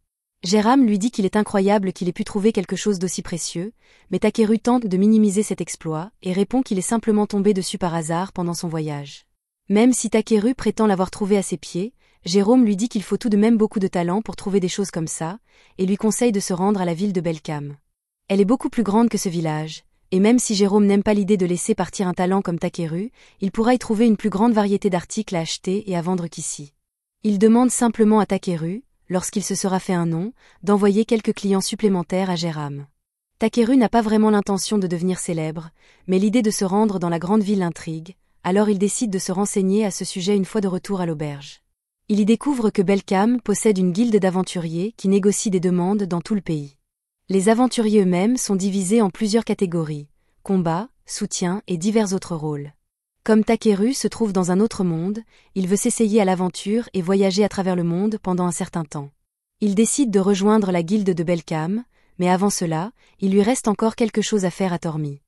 Jérôme lui dit qu'il est incroyable qu'il ait pu trouver quelque chose d'aussi précieux, mais Takeru tente de minimiser cet exploit et répond qu'il est simplement tombé dessus par hasard pendant son voyage. Même si Takeru prétend l'avoir trouvé à ses pieds, Jérôme lui dit qu'il faut tout de même beaucoup de talent pour trouver des choses comme ça, et lui conseille de se rendre à la ville de Belcam. Elle est beaucoup plus grande que ce village, et même si Jérôme n'aime pas l'idée de laisser partir un talent comme Takeru, il pourra y trouver une plus grande variété d'articles à acheter et à vendre qu'ici. Il demande simplement à Takeru, lorsqu'il se sera fait un nom, d'envoyer quelques clients supplémentaires à Jérôme. Takeru n'a pas vraiment l'intention de devenir célèbre, mais l'idée de se rendre dans la grande ville l'intrigue, alors il décide de se renseigner à ce sujet une fois de retour à l'auberge. Il y découvre que Belcam possède une guilde d'aventuriers qui négocie des demandes dans tout le pays. Les aventuriers eux-mêmes sont divisés en plusieurs catégories, combat, soutien et divers autres rôles. Comme Takeru se trouve dans un autre monde, il veut s'essayer à l'aventure et voyager à travers le monde pendant un certain temps. Il décide de rejoindre la guilde de Belcam, mais avant cela, il lui reste encore quelque chose à faire à Tormy.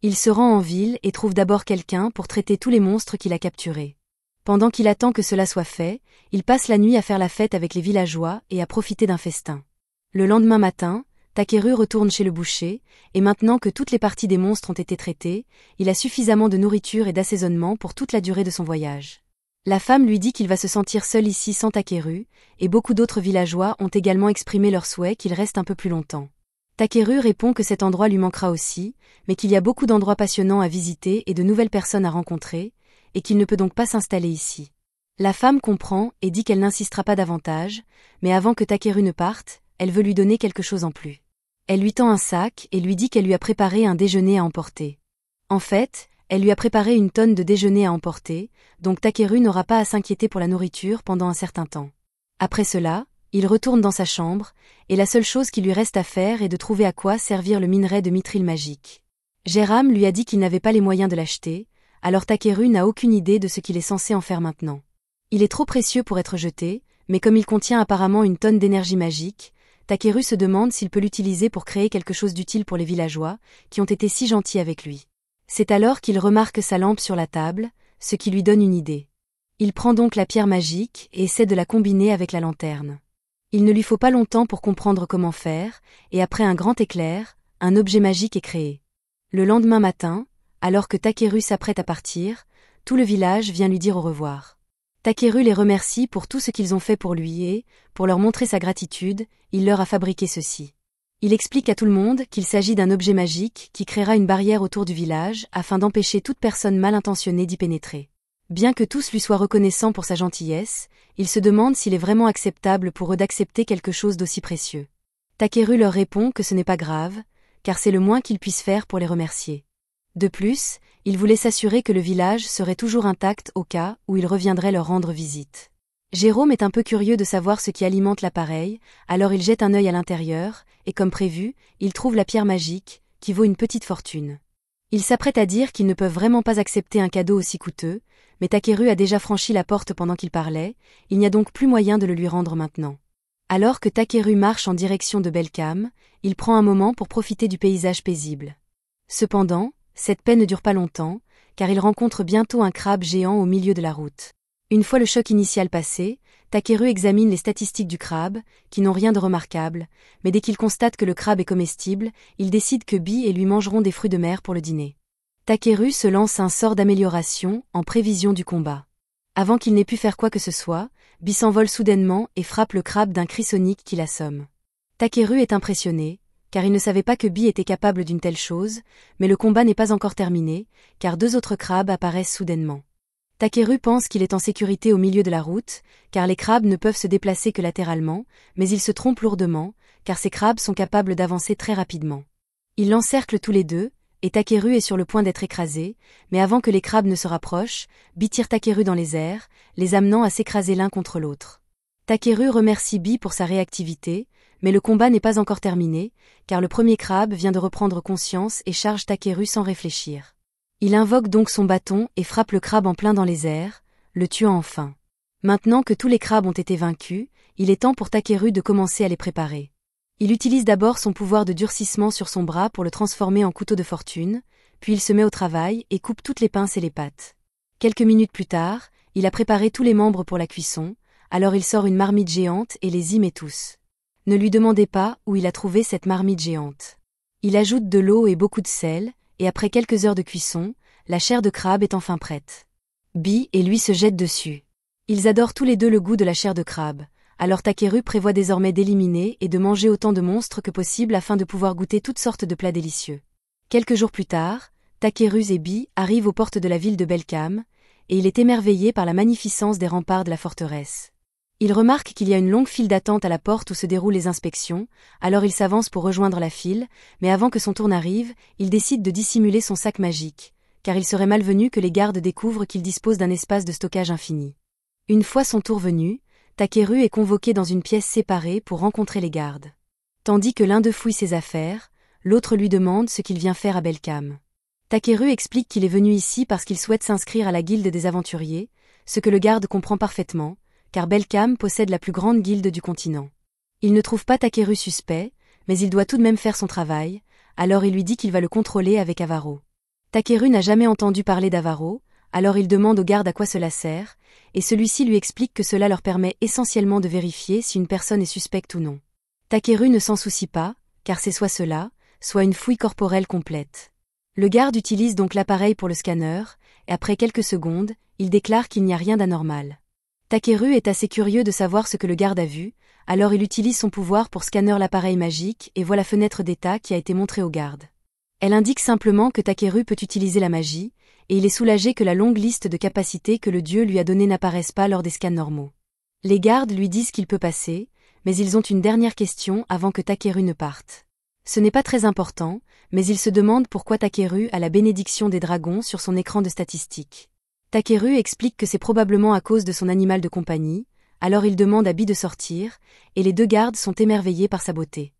Il se rend en ville et trouve d'abord quelqu'un pour traiter tous les monstres qu'il a capturés. Pendant qu'il attend que cela soit fait, il passe la nuit à faire la fête avec les villageois et à profiter d'un festin. Le lendemain matin, Takeru retourne chez le boucher, et maintenant que toutes les parties des monstres ont été traitées, il a suffisamment de nourriture et d'assaisonnement pour toute la durée de son voyage. La femme lui dit qu'il va se sentir seul ici sans Takeru, et beaucoup d'autres villageois ont également exprimé leur souhait qu'il reste un peu plus longtemps. Takeru répond que cet endroit lui manquera aussi, mais qu'il y a beaucoup d'endroits passionnants à visiter et de nouvelles personnes à rencontrer, et qu'il ne peut donc pas s'installer ici. La femme comprend et dit qu'elle n'insistera pas davantage, mais avant que Takeru ne parte, elle veut lui donner quelque chose en plus. Elle lui tend un sac et lui dit qu'elle lui a préparé un déjeuner à emporter. En fait, elle lui a préparé une tonne de déjeuner à emporter, donc Takeru n'aura pas à s'inquiéter pour la nourriture pendant un certain temps. Après cela, il retourne dans sa chambre, et la seule chose qui lui reste à faire est de trouver à quoi servir le minerai de mithril magique. Jairam lui a dit qu'il n'avait pas les moyens de l'acheter, alors Takeru n'a aucune idée de ce qu'il est censé en faire maintenant. Il est trop précieux pour être jeté, mais comme il contient apparemment une tonne d'énergie magique, Takeru se demande s'il peut l'utiliser pour créer quelque chose d'utile pour les villageois, qui ont été si gentils avec lui. C'est alors qu'il remarque sa lampe sur la table, ce qui lui donne une idée. Il prend donc la pierre magique et essaie de la combiner avec la lanterne. Il ne lui faut pas longtemps pour comprendre comment faire, et après un grand éclair, un objet magique est créé. Le lendemain matin, alors que Takeru s'apprête à partir, tout le village vient lui dire au revoir. Takeru les remercie pour tout ce qu'ils ont fait pour lui et, pour leur montrer sa gratitude, il leur a fabriqué ceci. Il explique à tout le monde qu'il s'agit d'un objet magique qui créera une barrière autour du village afin d'empêcher toute personne mal intentionnée d'y pénétrer. Bien que tous lui soient reconnaissants pour sa gentillesse, il se demande s'il est vraiment acceptable pour eux d'accepter quelque chose d'aussi précieux. Takeru leur répond que ce n'est pas grave, car c'est le moins qu'ils puissent faire pour les remercier. De plus, il voulait s'assurer que le village serait toujours intact au cas où il reviendrait leur rendre visite. Jérôme est un peu curieux de savoir ce qui alimente l'appareil, alors il jette un œil à l'intérieur, et comme prévu, il trouve la pierre magique, qui vaut une petite fortune. Il s'apprête à dire qu'ils ne peuvent vraiment pas accepter un cadeau aussi coûteux, mais Takeru a déjà franchi la porte pendant qu'il parlait, il n'y a donc plus moyen de le lui rendre maintenant. Alors que Takeru marche en direction de Belcam, il prend un moment pour profiter du paysage paisible. Cependant, cette paix ne dure pas longtemps, car il rencontre bientôt un crabe géant au milieu de la route. Une fois le choc initial passé, Takeru examine les statistiques du crabe, qui n'ont rien de remarquable, mais dès qu'il constate que le crabe est comestible, il décide que Bi et lui mangeront des fruits de mer pour le dîner. Takeru se lance un sort d'amélioration en prévision du combat. Avant qu'il n'ait pu faire quoi que ce soit, Bi s'envole soudainement et frappe le crabe d'un cri sonique qui l'assomme. Takeru est impressionné, car il ne savait pas que Bi était capable d'une telle chose, mais le combat n'est pas encore terminé, car deux autres crabes apparaissent soudainement. Takeru pense qu'il est en sécurité au milieu de la route, car les crabes ne peuvent se déplacer que latéralement, mais il se trompe lourdement, car ces crabes sont capables d'avancer très rapidement. Ils l'encerclent tous les deux, et Takeru est sur le point d'être écrasé, mais avant que les crabes ne se rapprochent, Bi tire Takeru dans les airs, les amenant à s'écraser l'un contre l'autre. Takeru remercie Bi pour sa réactivité, mais le combat n'est pas encore terminé, car le premier crabe vient de reprendre conscience et charge Takeru sans réfléchir. Il invoque donc son bâton et frappe le crabe en plein dans les airs, le tuant enfin. Maintenant que tous les crabes ont été vaincus, il est temps pour Takeru de commencer à les préparer. Il utilise d'abord son pouvoir de durcissement sur son bras pour le transformer en couteau de fortune, puis il se met au travail et coupe toutes les pinces et les pattes. Quelques minutes plus tard, il a préparé tous les membres pour la cuisson, alors il sort une marmite géante et les y met tous. Ne lui demandez pas où il a trouvé cette marmite géante. Il ajoute de l'eau et beaucoup de sel, et après quelques heures de cuisson, la chair de crabe est enfin prête. Bi et lui se jettent dessus. Ils adorent tous les deux le goût de la chair de crabe, alors Takeru prévoit désormais d'éliminer et de manger autant de monstres que possible afin de pouvoir goûter toutes sortes de plats délicieux. Quelques jours plus tard, Takeru et Bi arrivent aux portes de la ville de Belcam, et il est émerveillé par la magnificence des remparts de la forteresse. Il remarque qu'il y a une longue file d'attente à la porte où se déroulent les inspections, alors il s'avance pour rejoindre la file, mais avant que son tour n'arrive, il décide de dissimuler son sac magique, car il serait malvenu que les gardes découvrent qu'il dispose d'un espace de stockage infini. Une fois son tour venu, Takeru est convoqué dans une pièce séparée pour rencontrer les gardes. Tandis que l'un d'eux fouille ses affaires, l'autre lui demande ce qu'il vient faire à Belcam. Takeru explique qu'il est venu ici parce qu'il souhaite s'inscrire à la guilde des aventuriers, ce que le garde comprend parfaitement, car Belcam possède la plus grande guilde du continent. Il ne trouve pas Takeru suspect, mais il doit tout de même faire son travail, alors il lui dit qu'il va le contrôler avec Avaro. Takeru n'a jamais entendu parler d'Avaro, alors il demande au garde à quoi cela sert, et celui-ci lui explique que cela leur permet essentiellement de vérifier si une personne est suspecte ou non. Takeru ne s'en soucie pas, car c'est soit cela, soit une fouille corporelle complète. Le garde utilise donc l'appareil pour le scanner, et après quelques secondes, il déclare qu'il n'y a rien d'anormal. Takeru est assez curieux de savoir ce que le garde a vu, alors il utilise son pouvoir pour scanner l'appareil magique et voit la fenêtre d'état qui a été montrée au garde. Elle indique simplement que Takeru peut utiliser la magie, et il est soulagé que la longue liste de capacités que le dieu lui a donnée n'apparaisse pas lors des scans normaux. Les gardes lui disent qu'il peut passer, mais ils ont une dernière question avant que Takeru ne parte. Ce n'est pas très important, mais ils se demandent pourquoi Takeru a la bénédiction des dragons sur son écran de statistiques. Takeru explique que c'est probablement à cause de son animal de compagnie, alors il demande à Bi de sortir, et les deux gardes sont émerveillés par sa beauté.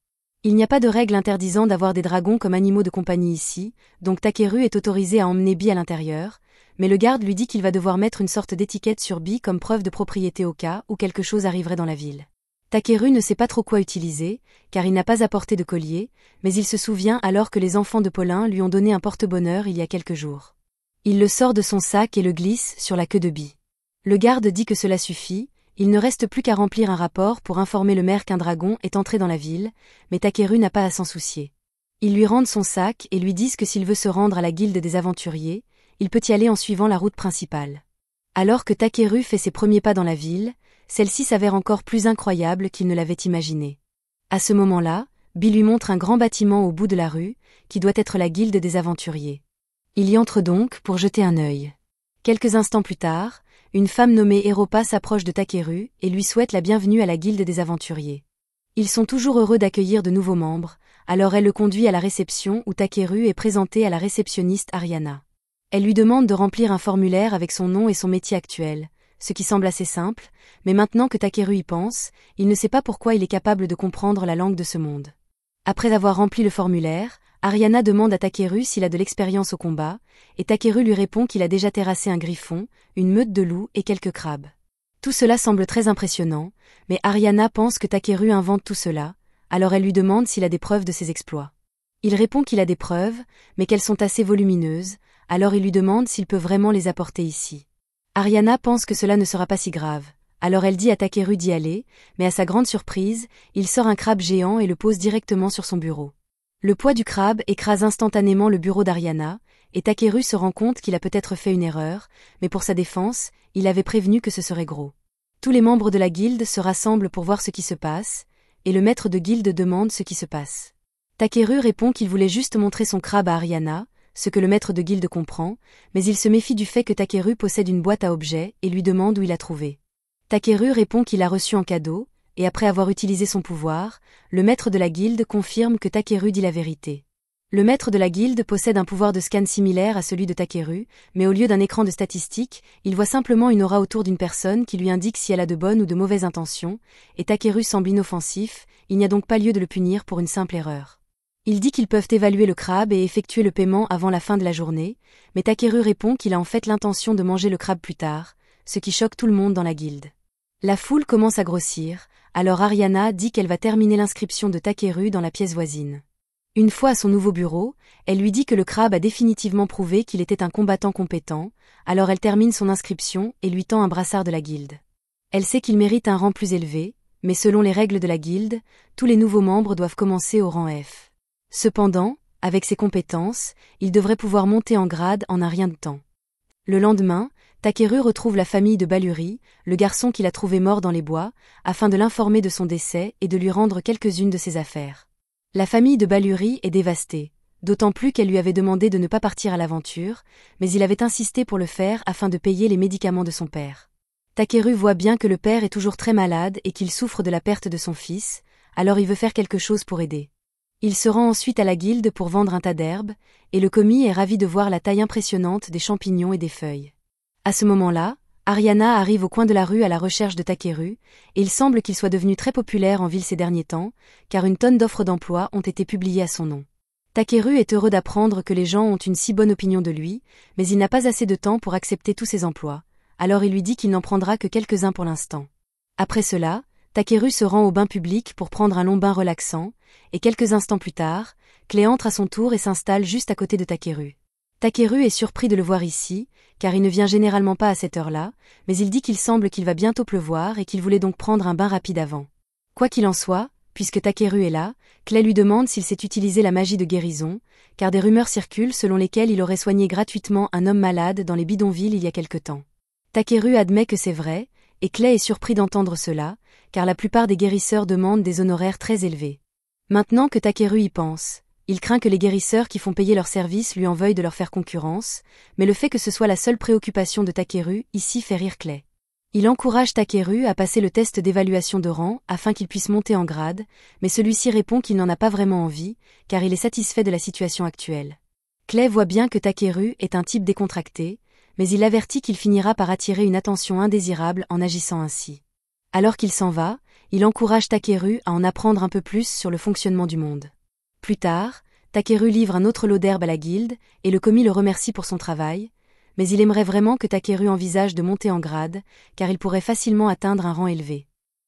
Il n'y a pas de règle interdisant d'avoir des dragons comme animaux de compagnie ici, donc Takeru est autorisé à emmener Bi à l'intérieur, mais le garde lui dit qu'il va devoir mettre une sorte d'étiquette sur Bi comme preuve de propriété au cas où quelque chose arriverait dans la ville. Takeru ne sait pas trop quoi utiliser, car il n'a pas apporté de collier, mais il se souvient alors que les enfants de Paulin lui ont donné un porte-bonheur il y a quelques jours. Il le sort de son sac et le glisse sur la queue de Bi. Le garde dit que cela suffit, il ne reste plus qu'à remplir un rapport pour informer le maire qu'un dragon est entré dans la ville, mais Takeru n'a pas à s'en soucier. Ils lui rendent son sac et lui disent que s'il veut se rendre à la guilde des aventuriers, il peut y aller en suivant la route principale. Alors que Takeru fait ses premiers pas dans la ville, celle-ci s'avère encore plus incroyable qu'il ne l'avait imaginé. À ce moment-là, Bi lui montre un grand bâtiment au bout de la rue, qui doit être la guilde des aventuriers. Il y entre donc pour jeter un œil. Quelques instants plus tard, une femme nommée Europa s'approche de Takeru et lui souhaite la bienvenue à la guilde des aventuriers. Ils sont toujours heureux d'accueillir de nouveaux membres, alors elle le conduit à la réception où Takeru est présenté à la réceptionniste Ariana. Elle lui demande de remplir un formulaire avec son nom et son métier actuel, ce qui semble assez simple, mais maintenant que Takeru y pense, il ne sait pas pourquoi il est capable de comprendre la langue de ce monde. Après avoir rempli le formulaire, Ariana demande à Takeru s'il a de l'expérience au combat, et Takeru lui répond qu'il a déjà terrassé un griffon, une meute de loups et quelques crabes. Tout cela semble très impressionnant, mais Ariana pense que Takeru invente tout cela, alors elle lui demande s'il a des preuves de ses exploits. Il répond qu'il a des preuves, mais qu'elles sont assez volumineuses, alors il lui demande s'il peut vraiment les apporter ici. Ariana pense que cela ne sera pas si grave, alors elle dit à Takeru d'y aller, mais à sa grande surprise, il sort un crabe géant et le pose directement sur son bureau. Le poids du crabe écrase instantanément le bureau d'Ariana, et Takeru se rend compte qu'il a peut-être fait une erreur, mais pour sa défense, il avait prévenu que ce serait gros. Tous les membres de la guilde se rassemblent pour voir ce qui se passe, et le maître de guilde demande ce qui se passe. Takeru répond qu'il voulait juste montrer son crabe à Ariana, ce que le maître de guilde comprend, mais il se méfie du fait que Takeru possède une boîte à objets et lui demande où il l'a trouvée. Takeru répond qu'il l'a reçue en cadeau, et après avoir utilisé son pouvoir, le maître de la guilde confirme que Takeru dit la vérité. Le maître de la guilde possède un pouvoir de scan similaire à celui de Takeru, mais au lieu d'un écran de statistiques, il voit simplement une aura autour d'une personne qui lui indique si elle a de bonnes ou de mauvaises intentions, et Takeru semble inoffensif, il n'y a donc pas lieu de le punir pour une simple erreur. Il dit qu'ils peuvent évaluer le crabe et effectuer le paiement avant la fin de la journée, mais Takeru répond qu'il a en fait l'intention de manger le crabe plus tard, ce qui choque tout le monde dans la guilde. La foule commence à grossir, alors Ariana dit qu'elle va terminer l'inscription de Takeru dans la pièce voisine. Une fois à son nouveau bureau, elle lui dit que le crabe a définitivement prouvé qu'il était un combattant compétent, alors elle termine son inscription et lui tend un brassard de la guilde. Elle sait qu'il mérite un rang plus élevé, mais selon les règles de la guilde, tous les nouveaux membres doivent commencer au rang F. Cependant, avec ses compétences, il devrait pouvoir monter en grade en un rien de temps. Le lendemain, Takeru retrouve la famille de Balluri, le garçon qu'il a trouvé mort dans les bois, afin de l'informer de son décès et de lui rendre quelques-unes de ses affaires. La famille de Balluri est dévastée, d'autant plus qu'elle lui avait demandé de ne pas partir à l'aventure, mais il avait insisté pour le faire afin de payer les médicaments de son père. Takeru voit bien que le père est toujours très malade et qu'il souffre de la perte de son fils, alors il veut faire quelque chose pour aider. Il se rend ensuite à la guilde pour vendre un tas d'herbes, et le commis est ravi de voir la taille impressionnante des champignons et des feuilles. À ce moment-là, Ariana arrive au coin de la rue à la recherche de Takeru, et il semble qu'il soit devenu très populaire en ville ces derniers temps, car une tonne d'offres d'emploi ont été publiées à son nom. Takeru est heureux d'apprendre que les gens ont une si bonne opinion de lui, mais il n'a pas assez de temps pour accepter tous ces emplois, alors il lui dit qu'il n'en prendra que quelques-uns pour l'instant. Après cela, Takeru se rend au bain public pour prendre un long bain relaxant, et quelques instants plus tard, Clé entre à son tour et s'installe juste à côté de Takeru. Takeru est surpris de le voir ici, car il ne vient généralement pas à cette heure-là, mais il dit qu'il semble qu'il va bientôt pleuvoir et qu'il voulait donc prendre un bain rapide avant. Quoi qu'il en soit, Puisque Takeru est là, Clay lui demande s'il sait utiliser la magie de guérison, car des rumeurs circulent selon lesquelles il aurait soigné gratuitement un homme malade dans les bidonvilles il y a quelque temps. Takeru admet que c'est vrai, et Clay est surpris d'entendre cela, car la plupart des guérisseurs demandent des honoraires très élevés. Maintenant que Takeru y pense, il craint que les guérisseurs qui font payer leurs services lui en veuillent de leur faire concurrence, mais le fait que ce soit la seule préoccupation de Takeru ici fait rire Clay. Il encourage Takeru à passer le test d'évaluation de rang afin qu'il puisse monter en grade, mais celui-ci répond qu'il n'en a pas vraiment envie, car il est satisfait de la situation actuelle. Clay voit bien que Takeru est un type décontracté, mais il avertit qu'il finira par attirer une attention indésirable en agissant ainsi. Alors qu'il s'en va, il encourage Takeru à en apprendre un peu plus sur le fonctionnement du monde. Plus tard, Takeru livre un autre lot d'herbe à la guilde, et le commis le remercie pour son travail, mais il aimerait vraiment que Takeru envisage de monter en grade, car il pourrait facilement atteindre un rang élevé.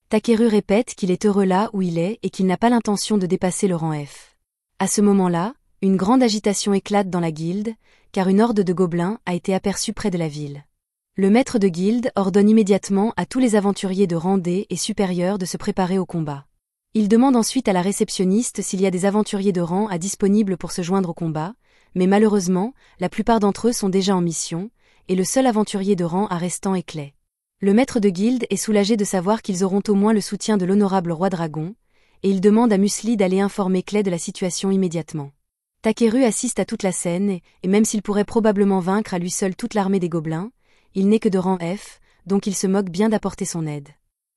Takeru répète qu'il est heureux là où il est et qu'il n'a pas l'intention de dépasser le rang F. À ce moment-là, une grande agitation éclate dans la guilde, car une horde de gobelins a été aperçue près de la ville. Le maître de guilde ordonne immédiatement à tous les aventuriers de rang D et supérieur de se préparer au combat. Il demande ensuite à la réceptionniste s'il y a des aventuriers de rang à disponibles pour se joindre au combat, mais malheureusement, la plupart d'entre eux sont déjà en mission, et le seul aventurier de rang à restant est Clay. Le maître de guilde est soulagé de savoir qu'ils auront au moins le soutien de l'honorable roi dragon, et il demande à Musli d'aller informer Clay de la situation immédiatement. Takeru assiste à toute la scène, et même s'il pourrait probablement vaincre à lui seul toute l'armée des gobelins, il n'est que de rang F, donc il se moque bien d'apporter son aide.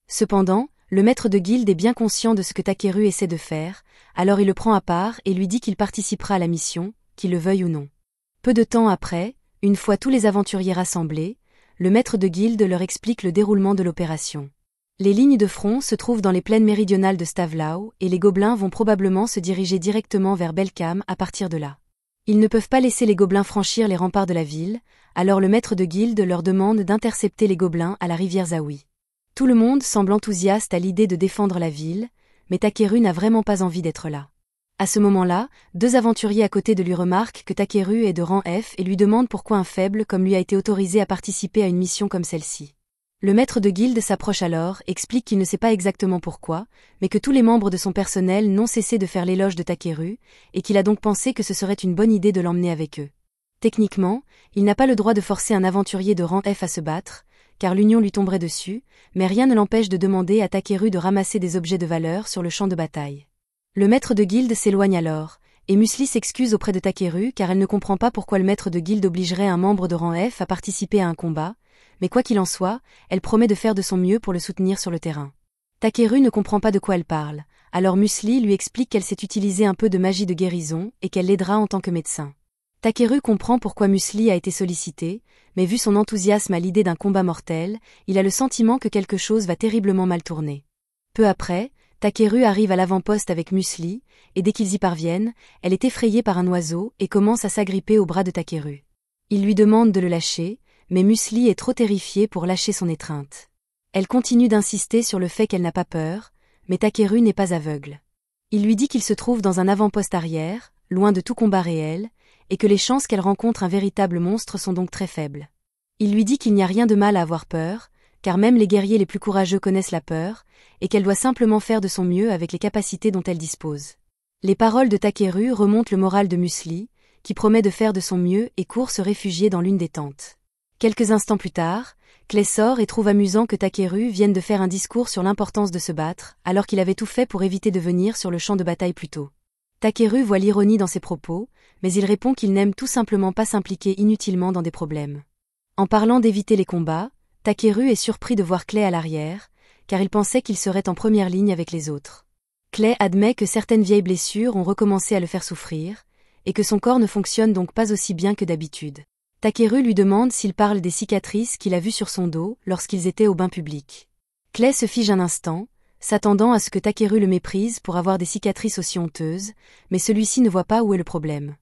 Cependant, le maître de guilde est bien conscient de ce que Takeru essaie de faire, alors il le prend à part et lui dit qu'il participera à la mission, qu'il le veuille ou non. Peu de temps après, une fois tous les aventuriers rassemblés, le maître de guilde leur explique le déroulement de l'opération. Les lignes de front se trouvent dans les plaines méridionales de Stavlau et les gobelins vont probablement se diriger directement vers Belcam à partir de là. Ils ne peuvent pas laisser les gobelins franchir les remparts de la ville, alors le maître de guilde leur demande d'intercepter les gobelins à la rivière Zawi. Tout le monde semble enthousiaste à l'idée de défendre la ville, mais Takeru n'a vraiment pas envie d'être là. À ce moment-là, deux aventuriers à côté de lui remarquent que Takeru est de rang F et lui demandent pourquoi un faible comme lui a été autorisé à participer à une mission comme celle-ci. Le maître de guilde s'approche alors, explique qu'il ne sait pas exactement pourquoi, mais que tous les membres de son personnel n'ont cessé de faire l'éloge de Takeru, et qu'il a donc pensé que ce serait une bonne idée de l'emmener avec eux. Techniquement, il n'a pas le droit de forcer un aventurier de rang F à se battre, car l'union lui tomberait dessus, mais rien ne l'empêche de demander à Takeru de ramasser des objets de valeur sur le champ de bataille. Le maître de guilde s'éloigne alors, et Musli s'excuse auprès de Takeru car elle ne comprend pas pourquoi le maître de guilde obligerait un membre de rang F à participer à un combat, mais quoi qu'il en soit, elle promet de faire de son mieux pour le soutenir sur le terrain. Takeru ne comprend pas de quoi elle parle, alors Musli lui explique qu'elle sait utiliser un peu de magie de guérison et qu'elle l'aidera en tant que médecin. Takeru comprend pourquoi Musli a été sollicité, mais vu son enthousiasme à l'idée d'un combat mortel, il a le sentiment que quelque chose va terriblement mal tourner. Peu après, Takeru arrive à l'avant-poste avec Musli, et dès qu'ils y parviennent, elle est effrayée par un oiseau et commence à s'agripper au bras de Takeru. Il lui demande de le lâcher, mais Musli est trop terrifiée pour lâcher son étreinte. Elle continue d'insister sur le fait qu'elle n'a pas peur, mais Takeru n'est pas aveugle. Il lui dit qu'il se trouve dans un avant-poste arrière, loin de tout combat réel, et que les chances qu'elle rencontre un véritable monstre sont donc très faibles. Il lui dit qu'il n'y a rien de mal à avoir peur, car même les guerriers les plus courageux connaissent la peur, et qu'elle doit simplement faire de son mieux avec les capacités dont elle dispose. Les paroles de Takeru remontent le moral de Musli, qui promet de faire de son mieux et court se réfugier dans l'une des tentes. Quelques instants plus tard, Clay sort et trouve amusant que Takeru vienne de faire un discours sur l'importance de se battre, alors qu'il avait tout fait pour éviter de venir sur le champ de bataille plus tôt. Takeru voit l'ironie dans ses propos, mais il répond qu'il n'aime tout simplement pas s'impliquer inutilement dans des problèmes. En parlant d'éviter les combats, Takeru est surpris de voir Clay à l'arrière, car il pensait qu'il serait en première ligne avec les autres. Clay admet que certaines vieilles blessures ont recommencé à le faire souffrir, et que son corps ne fonctionne donc pas aussi bien que d'habitude. Takeru lui demande s'il parle des cicatrices qu'il a vues sur son dos lorsqu'ils étaient au bain public. Clay se fige un instant, s'attendant à ce que Takeru le méprise pour avoir des cicatrices aussi honteuses, mais celui-ci ne voit pas où est le problème.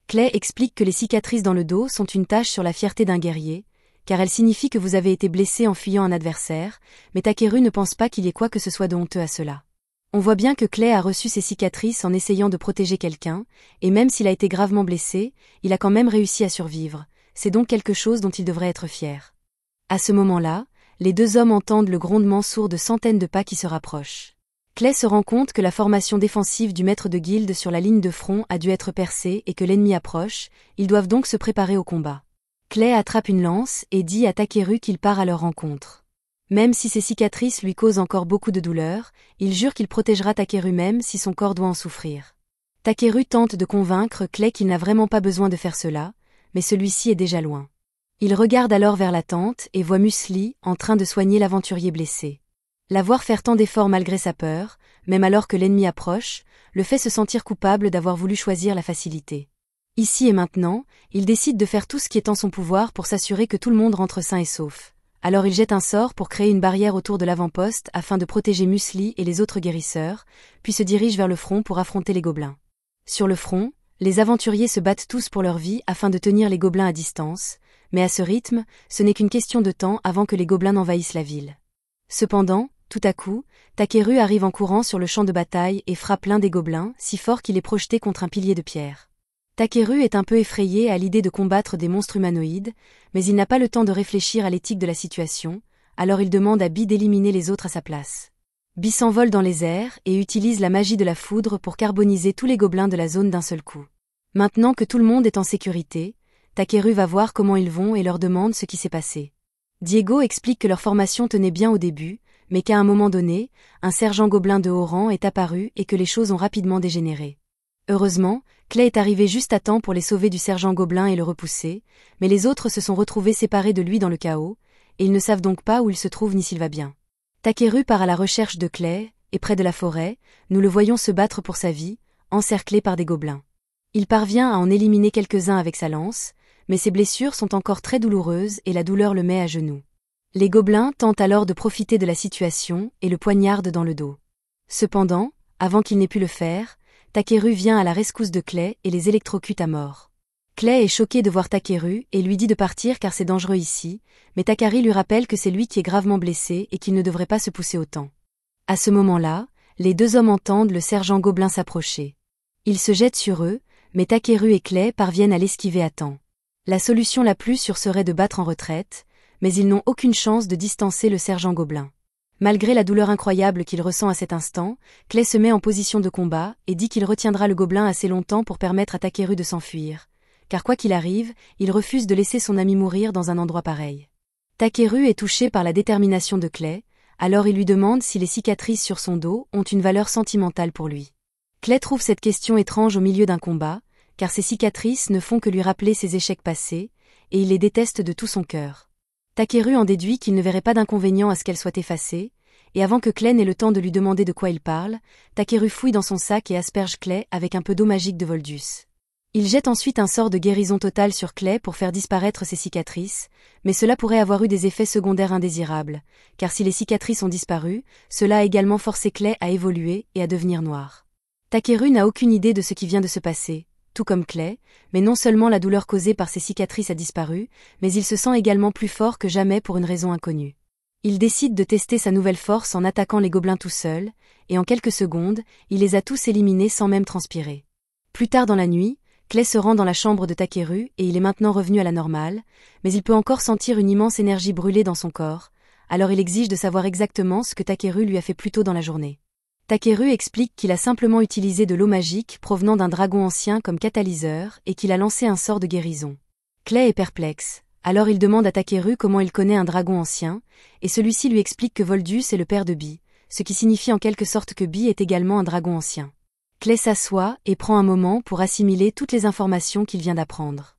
Clay explique que les cicatrices dans le dos sont une tache sur la fierté d'un guerrier, car elles signifient que vous avez été blessé en fuyant un adversaire, mais Takeru ne pense pas qu'il y ait quoi que ce soit de honteux à cela. On voit bien que Clay a reçu ses cicatrices en essayant de protéger quelqu'un, et même s'il a été gravement blessé, il a quand même réussi à survivre, c'est donc quelque chose dont il devrait être fier. À ce moment-là, les deux hommes entendent le grondement sourd de centaines de pas qui se rapprochent. Clay se rend compte que la formation défensive du maître de guilde sur la ligne de front a dû être percée et que l'ennemi approche, ils doivent donc se préparer au combat. Clay attrape une lance et dit à Takeru qu'il part à leur rencontre. Même si ses cicatrices lui causent encore beaucoup de douleur, il jure qu'il protégera Takeru même si son corps doit en souffrir. Takeru tente de convaincre Clay qu'il n'a vraiment pas besoin de faire cela, mais celui-ci est déjà loin. Il regarde alors vers la tente et voit Musli en train de soigner l'aventurier blessé. La voir faire tant d'efforts malgré sa peur, même alors que l'ennemi approche, le fait se sentir coupable d'avoir voulu choisir la facilité. Ici et maintenant, il décide de faire tout ce qui est en son pouvoir pour s'assurer que tout le monde rentre sain et sauf. Alors il jette un sort pour créer une barrière autour de l'avant-poste afin de protéger Musli et les autres guérisseurs, puis se dirige vers le front pour affronter les gobelins. Sur le front, les aventuriers se battent tous pour leur vie afin de tenir les gobelins à distance, mais à ce rythme, ce n'est qu'une question de temps avant que les gobelins n'envahissent la ville. Cependant, tout à coup, Takeru arrive en courant sur le champ de bataille et frappe l'un des gobelins, si fort qu'il est projeté contre un pilier de pierre. Takeru est un peu effrayé à l'idée de combattre des monstres humanoïdes, mais il n'a pas le temps de réfléchir à l'éthique de la situation, alors il demande à Bi d'éliminer les autres à sa place. Bi s'envole dans les airs et utilise la magie de la foudre pour carboniser tous les gobelins de la zone d'un seul coup. Maintenant que tout le monde est en sécurité, Takeru va voir comment ils vont et leur demande ce qui s'est passé. Diego explique que leur formation tenait bien au début, mais qu'à un moment donné, un sergent gobelin de haut rang est apparu et que les choses ont rapidement dégénéré. Heureusement, Clay est arrivé juste à temps pour les sauver du sergent gobelin et le repousser, mais les autres se sont retrouvés séparés de lui dans le chaos, et ils ne savent donc pas où il se trouve ni s'il va bien. Takeru part à la recherche de Clay, et près de la forêt, nous le voyons se battre pour sa vie, encerclé par des gobelins. Il parvient à en éliminer quelques-uns avec sa lance, mais ses blessures sont encore très douloureuses et la douleur le met à genoux. Les gobelins tentent alors de profiter de la situation et le poignardent dans le dos. Cependant, avant qu'il n'ait pu le faire, Takeru vient à la rescousse de Clay et les électrocute à mort. Clay est choqué de voir Takeru et lui dit de partir car c'est dangereux ici, mais Takari lui rappelle que c'est lui qui est gravement blessé et qu'il ne devrait pas se pousser autant. À ce moment-là, les deux hommes entendent le sergent gobelin s'approcher. Ils se jettent sur eux, mais Takeru et Clay parviennent à l'esquiver à temps. La solution la plus sûre serait de battre en retraite, mais ils n'ont aucune chance de distancer le sergent gobelin. Malgré la douleur incroyable qu'il ressent à cet instant, Clay se met en position de combat et dit qu'il retiendra le gobelin assez longtemps pour permettre à Takeru de s'enfuir. Car quoi qu'il arrive, il refuse de laisser son ami mourir dans un endroit pareil. Takeru est touché par la détermination de Clay, alors il lui demande si les cicatrices sur son dos ont une valeur sentimentale pour lui. Clay trouve cette question étrange au milieu d'un combat, car ces cicatrices ne font que lui rappeler ses échecs passés, et il les déteste de tout son cœur. Takeru en déduit qu'il ne verrait pas d'inconvénient à ce qu'elles soient effacées, et avant que Clay n'ait le temps de lui demander de quoi il parle, Takeru fouille dans son sac et asperge Clay avec un peu d'eau magique de Voldus. Il jette ensuite un sort de guérison totale sur Clay pour faire disparaître ses cicatrices, mais cela pourrait avoir eu des effets secondaires indésirables, car si les cicatrices ont disparu, cela a également forcé Clay à évoluer et à devenir noir. Takeru n'a aucune idée de ce qui vient de se passer, tout comme Clay, mais non seulement la douleur causée par ses cicatrices a disparu, mais il se sent également plus fort que jamais pour une raison inconnue. Il décide de tester sa nouvelle force en attaquant les gobelins tout seul, et en quelques secondes, il les a tous éliminés sans même transpirer. Plus tard dans la nuit, Clay se rend dans la chambre de Takeru et il est maintenant revenu à la normale, mais il peut encore sentir une immense énergie brûler dans son corps, alors il exige de savoir exactement ce que Takeru lui a fait plus tôt dans la journée. Takeru explique qu'il a simplement utilisé de l'eau magique provenant d'un dragon ancien comme catalyseur et qu'il a lancé un sort de guérison. Clay est perplexe, alors il demande à Takeru comment il connaît un dragon ancien, et celui-ci lui explique que Voldus est le père de Bi, ce qui signifie en quelque sorte que Bi est également un dragon ancien. Clay s'assoit et prend un moment pour assimiler toutes les informations qu'il vient d'apprendre.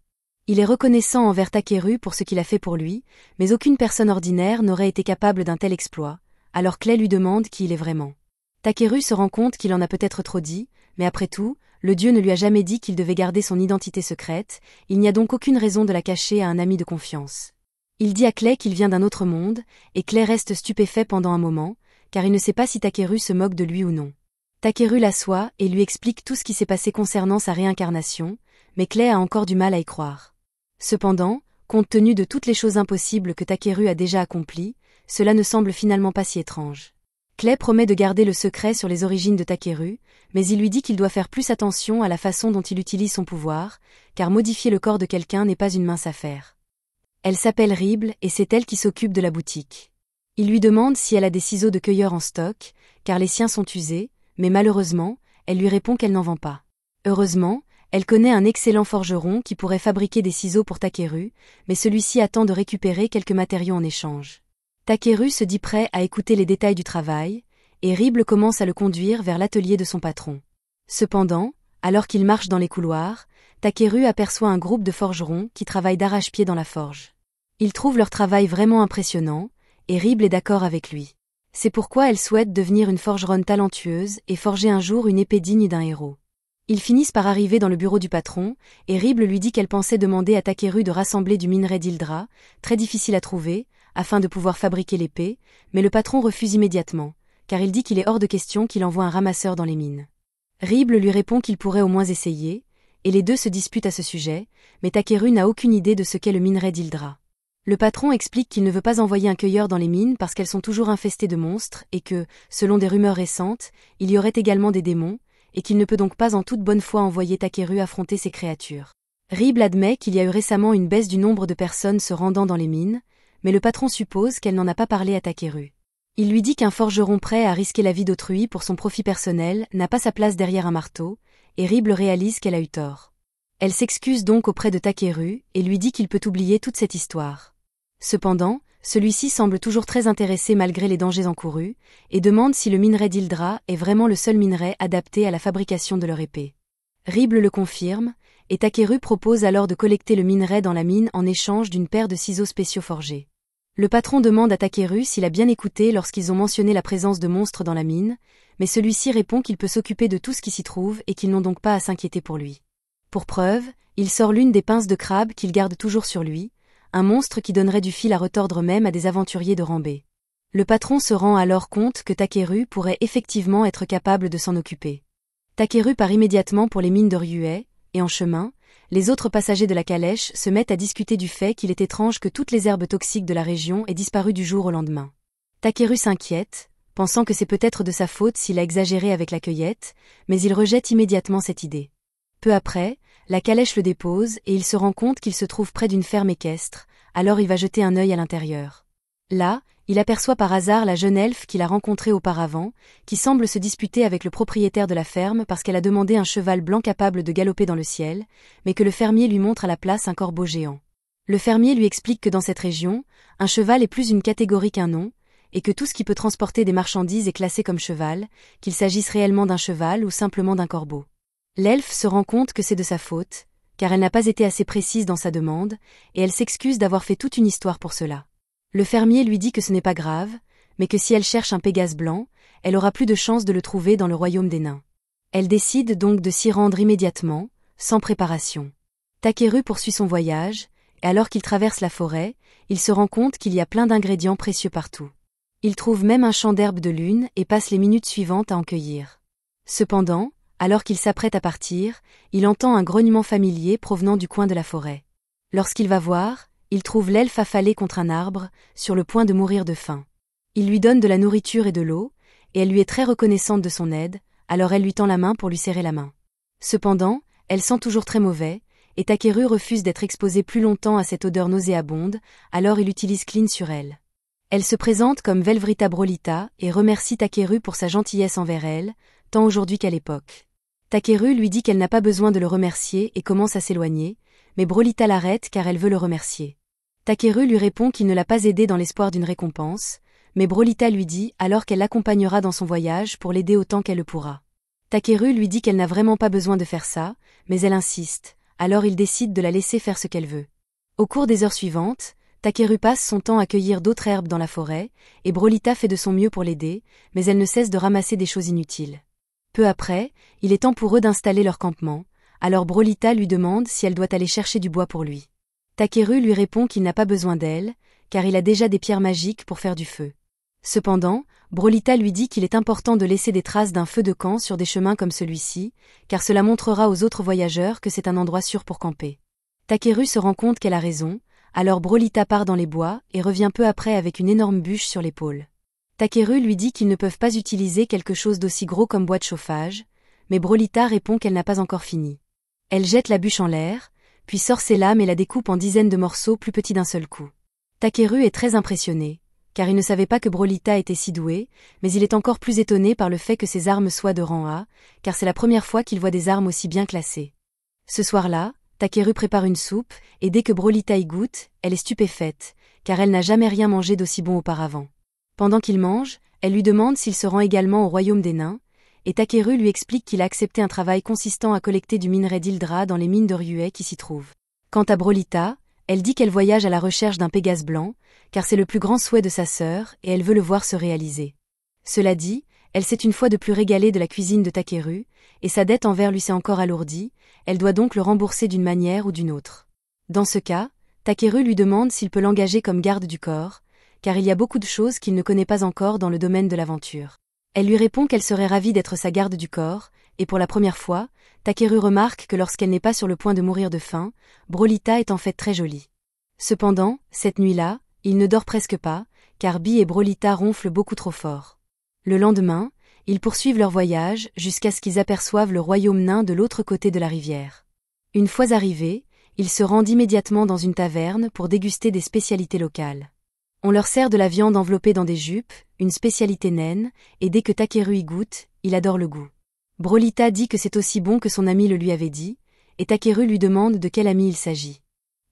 Il est reconnaissant envers Takeru pour ce qu'il a fait pour lui, mais aucune personne ordinaire n'aurait été capable d'un tel exploit, alors Clay lui demande qui il est vraiment. Takeru se rend compte qu'il en a peut-être trop dit, mais après tout, le dieu ne lui a jamais dit qu'il devait garder son identité secrète, il n'y a donc aucune raison de la cacher à un ami de confiance. Il dit à Clay qu'il vient d'un autre monde, et Clay reste stupéfait pendant un moment, car il ne sait pas si Takeru se moque de lui ou non. Takeru l'assoit et lui explique tout ce qui s'est passé concernant sa réincarnation, mais Clay a encore du mal à y croire. Cependant, compte tenu de toutes les choses impossibles que Takeru a déjà accomplies, cela ne semble finalement pas si étrange. Clay promet de garder le secret sur les origines de Takeru, mais il lui dit qu'il doit faire plus attention à la façon dont il utilise son pouvoir, car modifier le corps de quelqu'un n'est pas une mince affaire. Elle s'appelle Ribble et c'est elle qui s'occupe de la boutique. Il lui demande si elle a des ciseaux de cueilleur en stock, car les siens sont usés, mais malheureusement, elle lui répond qu'elle n'en vend pas. Heureusement, elle connaît un excellent forgeron qui pourrait fabriquer des ciseaux pour Takeru, mais celui-ci attend de récupérer quelques matériaux en échange. Takeru se dit prêt à écouter les détails du travail, et Rible commence à le conduire vers l'atelier de son patron. Cependant, alors qu'il marche dans les couloirs, Takeru aperçoit un groupe de forgerons qui travaillent d'arrache-pied dans la forge. Il trouve leur travail vraiment impressionnant, et Rible est d'accord avec lui. C'est pourquoi elle souhaite devenir une forgeronne talentueuse et forger un jour une épée digne d'un héros. Ils finissent par arriver dans le bureau du patron, et Rible lui dit qu'elle pensait demander à Takeru de rassembler du minerai d'Ildra, très difficile à trouver, afin de pouvoir fabriquer l'épée, mais le patron refuse immédiatement, car il dit qu'il est hors de question qu'il envoie un ramasseur dans les mines. Rible lui répond qu'il pourrait au moins essayer, et les deux se disputent à ce sujet, mais Takeru n'a aucune idée de ce qu'est le minerai d'Ildra. Le patron explique qu'il ne veut pas envoyer un cueilleur dans les mines parce qu'elles sont toujours infestées de monstres et que, selon des rumeurs récentes, il y aurait également des démons, et qu'il ne peut donc pas en toute bonne foi envoyer Takeru affronter ces créatures. Rible admet qu'il y a eu récemment une baisse du nombre de personnes se rendant dans les mines, mais le patron suppose qu'elle n'en a pas parlé à Takeru. Il lui dit qu'un forgeron prêt à risquer la vie d'autrui pour son profit personnel n'a pas sa place derrière un marteau, et Rible réalise qu'elle a eu tort. Elle s'excuse donc auprès de Takeru et lui dit qu'il peut oublier toute cette histoire. Cependant, celui-ci semble toujours très intéressé malgré les dangers encourus, et demande si le minerai d'Ildra est vraiment le seul minerai adapté à la fabrication de leur épée. Rible le confirme, et Takeru propose alors de collecter le minerai dans la mine en échange d'une paire de ciseaux spéciaux forgés. Le patron demande à Takeru s'il a bien écouté lorsqu'ils ont mentionné la présence de monstres dans la mine, mais celui-ci répond qu'il peut s'occuper de tout ce qui s'y trouve et qu'ils n'ont donc pas à s'inquiéter pour lui. Pour preuve, il sort l'une des pinces de crabe qu'il garde toujours sur lui, un monstre qui donnerait du fil à retordre même à des aventuriers de Rambé. Le patron se rend alors compte que Takeru pourrait effectivement être capable de s'en occuper. Takeru part immédiatement pour les mines de Ryuei, et en chemin, les autres passagers de la calèche se mettent à discuter du fait qu'il est étrange que toutes les herbes toxiques de la région aient disparu du jour au lendemain. Takeru s'inquiète, pensant que c'est peut-être de sa faute s'il a exagéré avec la cueillette, mais il rejette immédiatement cette idée. Peu après, la calèche le dépose et il se rend compte qu'il se trouve près d'une ferme équestre, alors il va jeter un œil à l'intérieur. Là, il aperçoit par hasard la jeune elfe qu'il a rencontrée auparavant, qui semble se disputer avec le propriétaire de la ferme parce qu'elle a demandé un cheval blanc capable de galoper dans le ciel, mais que le fermier lui montre à la place un corbeau géant. Le fermier lui explique que dans cette région, un cheval est plus une catégorie qu'un nom, et que tout ce qui peut transporter des marchandises est classé comme cheval, qu'il s'agisse réellement d'un cheval ou simplement d'un corbeau. L'elfe se rend compte que c'est de sa faute, car elle n'a pas été assez précise dans sa demande, et elle s'excuse d'avoir fait toute une histoire pour cela. Le fermier lui dit que ce n'est pas grave, mais que si elle cherche un Pégase blanc, elle aura plus de chance de le trouver dans le royaume des nains. Elle décide donc de s'y rendre immédiatement, sans préparation. Takeru poursuit son voyage, et alors qu'il traverse la forêt, il se rend compte qu'il y a plein d'ingrédients précieux partout. Il trouve même un champ d'herbe de lune et passe les minutes suivantes à en cueillir. Cependant, alors qu'il s'apprête à partir, il entend un grognement familier provenant du coin de la forêt. Lorsqu'il va voir, il trouve l'elfe affalée contre un arbre, sur le point de mourir de faim. Il lui donne de la nourriture et de l'eau, et elle lui est très reconnaissante de son aide, alors elle lui tend la main pour lui serrer la main. Cependant, elle sent toujours très mauvais, et Takeru refuse d'être exposé plus longtemps à cette odeur nauséabonde, alors il utilise Clean sur elle. Elle se présente comme Velvrita Brolita et remercie Takeru pour sa gentillesse envers elle, tant aujourd'hui qu'à l'époque. Takeru lui dit qu'elle n'a pas besoin de le remercier et commence à s'éloigner, mais Brolita l'arrête car elle veut le remercier. Takeru lui répond qu'il ne l'a pas aidé dans l'espoir d'une récompense, mais Brolita lui dit alors qu'elle l'accompagnera dans son voyage pour l'aider autant qu'elle le pourra. Takeru lui dit qu'elle n'a vraiment pas besoin de faire ça, mais elle insiste, alors il décide de la laisser faire ce qu'elle veut. Au cours des heures suivantes, Takeru passe son temps à cueillir d'autres herbes dans la forêt, et Brolita fait de son mieux pour l'aider, mais elle ne cesse de ramasser des choses inutiles. Peu après, il est temps pour eux d'installer leur campement, alors Brolita lui demande si elle doit aller chercher du bois pour lui. Takeru lui répond qu'il n'a pas besoin d'elle, car il a déjà des pierres magiques pour faire du feu. Cependant, Brolita lui dit qu'il est important de laisser des traces d'un feu de camp sur des chemins comme celui-ci, car cela montrera aux autres voyageurs que c'est un endroit sûr pour camper. Takeru se rend compte qu'elle a raison, alors Brolita part dans les bois et revient peu après avec une énorme bûche sur l'épaule. Takeru lui dit qu'ils ne peuvent pas utiliser quelque chose d'aussi gros comme bois de chauffage, mais Brolita répond qu'elle n'a pas encore fini. Elle jette la bûche en l'air, puis sort ses lames et la découpe en dizaines de morceaux plus petits d'un seul coup. Takeru est très impressionné, car il ne savait pas que Brolita était si douée, mais il est encore plus étonné par le fait que ses armes soient de rang A, car c'est la première fois qu'il voit des armes aussi bien classées. Ce soir-là, Takeru prépare une soupe, et dès que Brolita y goûte, elle est stupéfaite, car elle n'a jamais rien mangé d'aussi bon auparavant. Pendant qu'il mange, elle lui demande s'il se rend également au royaume des nains, et Takeru lui explique qu'il a accepté un travail consistant à collecter du minerai d'Ildra dans les mines de Ryuei qui s'y trouvent. Quant à Brolita, elle dit qu'elle voyage à la recherche d'un Pégase blanc, car c'est le plus grand souhait de sa sœur et elle veut le voir se réaliser. Cela dit, elle s'est une fois de plus régalée de la cuisine de Takeru, et sa dette envers lui s'est encore alourdie, elle doit donc le rembourser d'une manière ou d'une autre. Dans ce cas, Takeru lui demande s'il peut l'engager comme garde du corps, car il y a beaucoup de choses qu'il ne connaît pas encore dans le domaine de l'aventure. Elle lui répond qu'elle serait ravie d'être sa garde du corps, et pour la première fois, Takeru remarque que lorsqu'elle n'est pas sur le point de mourir de faim, Brolita est en fait très jolie. Cependant, cette nuit-là, il ne dort presque pas, car Bee et Brolita ronflent beaucoup trop fort. Le lendemain, ils poursuivent leur voyage jusqu'à ce qu'ils aperçoivent le royaume nain de l'autre côté de la rivière. Une fois arrivés, ils se rendent immédiatement dans une taverne pour déguster des spécialités locales. On leur sert de la viande enveloppée dans des jupes, une spécialité naine, et dès que Takeru y goûte, il adore le goût. Brolita dit que c'est aussi bon que son ami le lui avait dit, et Takeru lui demande de quel ami il s'agit.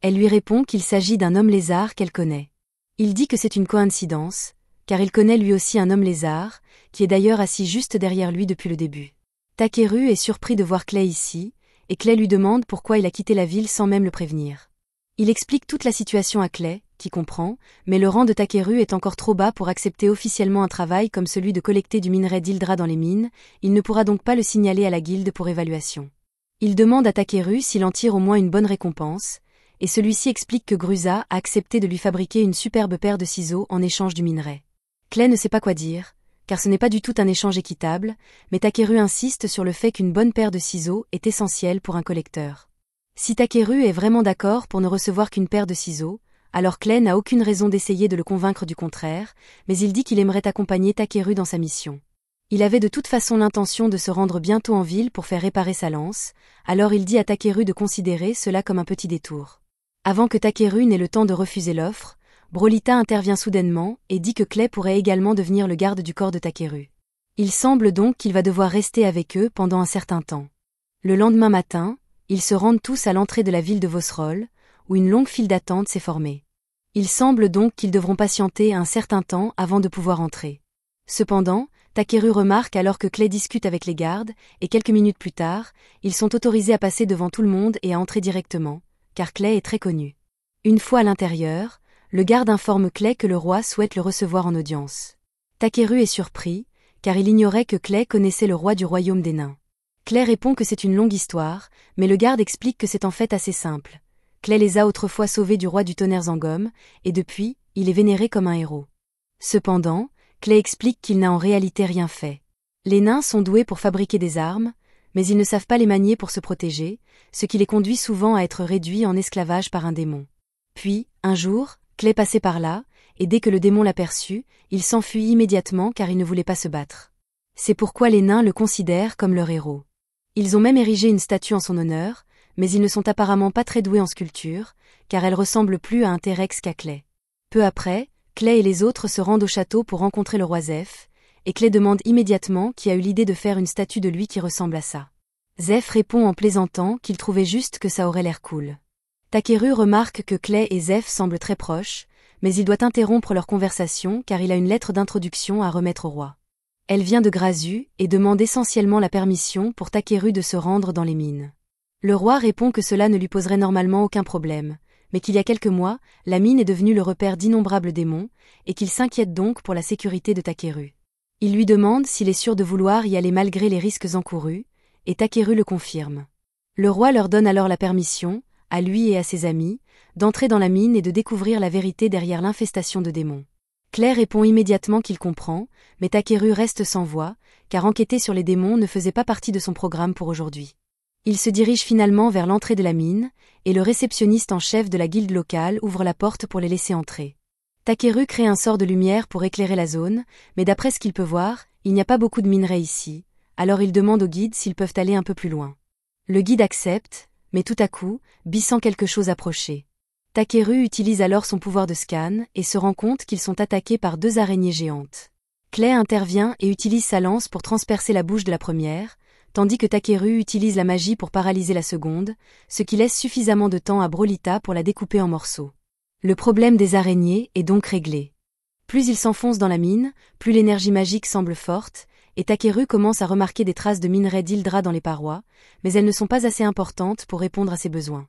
Elle lui répond qu'il s'agit d'un homme lézard qu'elle connaît. Il dit que c'est une coïncidence, car il connaît lui aussi un homme lézard, qui est d'ailleurs assis juste derrière lui depuis le début. Takeru est surpris de voir Clay ici, et Clay lui demande pourquoi il a quitté la ville sans même le prévenir. Il explique toute la situation à Clay, qui comprend, mais le rang de Takeru est encore trop bas pour accepter officiellement un travail comme celui de collecter du minerai d'Ildra dans les mines, il ne pourra donc pas le signaler à la guilde pour évaluation. Il demande à Takeru s'il en tire au moins une bonne récompense, et celui-ci explique que Grusa a accepté de lui fabriquer une superbe paire de ciseaux en échange du minerai. Clay ne sait pas quoi dire, car ce n'est pas du tout un échange équitable, mais Takeru insiste sur le fait qu'une bonne paire de ciseaux est essentielle pour un collecteur. Si Takeru est vraiment d'accord pour ne recevoir qu'une paire de ciseaux, alors Clay n'a aucune raison d'essayer de le convaincre du contraire, mais il dit qu'il aimerait accompagner Takeru dans sa mission. Il avait de toute façon l'intention de se rendre bientôt en ville pour faire réparer sa lance, alors il dit à Takeru de considérer cela comme un petit détour. Avant que Takeru n'ait le temps de refuser l'offre, Brolita intervient soudainement et dit que Clay pourrait également devenir le garde du corps de Takeru. Il semble donc qu'il va devoir rester avec eux pendant un certain temps. Le lendemain matin, ils se rendent tous à l'entrée de la ville de Vosrol, où une longue file d'attente s'est formée. Il semble donc qu'ils devront patienter un certain temps avant de pouvoir entrer. Cependant, Takeru remarque alors que Clay discute avec les gardes, et quelques minutes plus tard, ils sont autorisés à passer devant tout le monde et à entrer directement, car Clay est très connu. Une fois à l'intérieur, le garde informe Clay que le roi souhaite le recevoir en audience. Takeru est surpris, car il ignorait que Clay connaissait le roi du royaume des nains. Clay répond que c'est une longue histoire, mais le garde explique que c'est en fait assez simple. Clay les a autrefois sauvés du roi du tonnerre Zangom, et depuis, il est vénéré comme un héros. Cependant, Clay explique qu'il n'a en réalité rien fait. Les nains sont doués pour fabriquer des armes, mais ils ne savent pas les manier pour se protéger, ce qui les conduit souvent à être réduits en esclavage par un démon. Puis, un jour, Clay passait par là, et dès que le démon l'aperçut, il s'enfuit immédiatement car il ne voulait pas se battre. C'est pourquoi les nains le considèrent comme leur héros. Ils ont même érigé une statue en son honneur, mais ils ne sont apparemment pas très doués en sculpture, car elle ressemble plus à un T-Rex qu'à Clay. Peu après, Clay et les autres se rendent au château pour rencontrer le roi Zeph, et Clay demande immédiatement qui a eu l'idée de faire une statue de lui qui ressemble à ça. Zeph répond en plaisantant qu'il trouvait juste que ça aurait l'air cool. Takeru remarque que Clay et Zeph semblent très proches, mais il doit interrompre leur conversation car il a une lettre d'introduction à remettre au roi. Elle vient de Grazu et demande essentiellement la permission pour Takeru de se rendre dans les mines. Le roi répond que cela ne lui poserait normalement aucun problème, mais qu'il y a quelques mois, la mine est devenue le repère d'innombrables démons, et qu'il s'inquiète donc pour la sécurité de Takeru. Il lui demande s'il est sûr de vouloir y aller malgré les risques encourus, et Takeru le confirme. Le roi leur donne alors la permission, à lui et à ses amis, d'entrer dans la mine et de découvrir la vérité derrière l'infestation de démons. Clay répond immédiatement qu'il comprend, mais Takeru reste sans voix, car enquêter sur les démons ne faisait pas partie de son programme pour aujourd'hui. Il se dirige finalement vers l'entrée de la mine, et le réceptionniste en chef de la guilde locale ouvre la porte pour les laisser entrer. Takeru crée un sort de lumière pour éclairer la zone, mais d'après ce qu'il peut voir, il n'y a pas beaucoup de minerais ici, alors il demande au guide s'ils peuvent aller un peu plus loin. Le guide accepte, mais tout à coup, Bee sent quelque chose approcher. Takeru utilise alors son pouvoir de scan et se rend compte qu'ils sont attaqués par 2 araignées géantes. Clay intervient et utilise sa lance pour transpercer la bouche de la première, tandis que Takeru utilise la magie pour paralyser la seconde, ce qui laisse suffisamment de temps à Brolita pour la découper en morceaux. Le problème des araignées est donc réglé. Plus il s'enfonce dans la mine, plus l'énergie magique semble forte, et Takeru commence à remarquer des traces de minerais d'Hildra dans les parois, mais elles ne sont pas assez importantes pour répondre à ses besoins.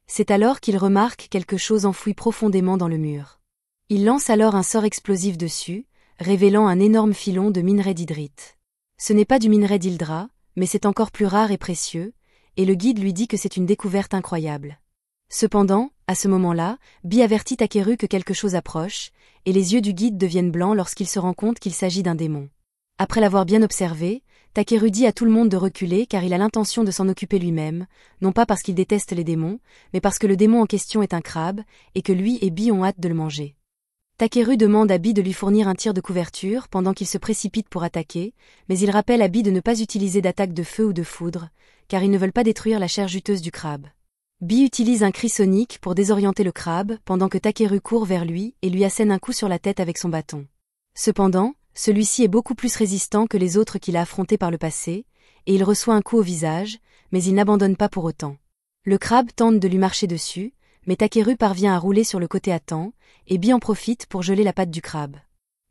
C'est alors qu'il remarque quelque chose enfoui profondément dans le mur. Il lance alors un sort explosif dessus, révélant un énorme filon de minerai d'hydrite. Ce n'est pas du minerai d'Hildra, mais c'est encore plus rare et précieux, et le guide lui dit que c'est une découverte incroyable. Cependant, à ce moment-là, Bi avertit Takeru que quelque chose approche, et les yeux du guide deviennent blancs lorsqu'il se rend compte qu'il s'agit d'un démon. Après l'avoir bien observé, Takeru dit à tout le monde de reculer car il a l'intention de s'en occuper lui-même, non pas parce qu'il déteste les démons, mais parce que le démon en question est un crabe, et que lui et Bi ont hâte de le manger. Takeru demande à Bi de lui fournir un tir de couverture pendant qu'il se précipite pour attaquer, mais il rappelle à Bi de ne pas utiliser d'attaque de feu ou de foudre, car ils ne veulent pas détruire la chair juteuse du crabe. Bi utilise un cri sonique pour désorienter le crabe pendant que Takeru court vers lui et lui assène un coup sur la tête avec son bâton. Cependant, celui-ci est beaucoup plus résistant que les autres qu'il a affrontés par le passé, et il reçoit un coup au visage, mais il n'abandonne pas pour autant. Le crabe tente de lui marcher dessus, mais Takeru parvient à rouler sur le côté à temps, et Bi en profite pour geler la patte du crabe.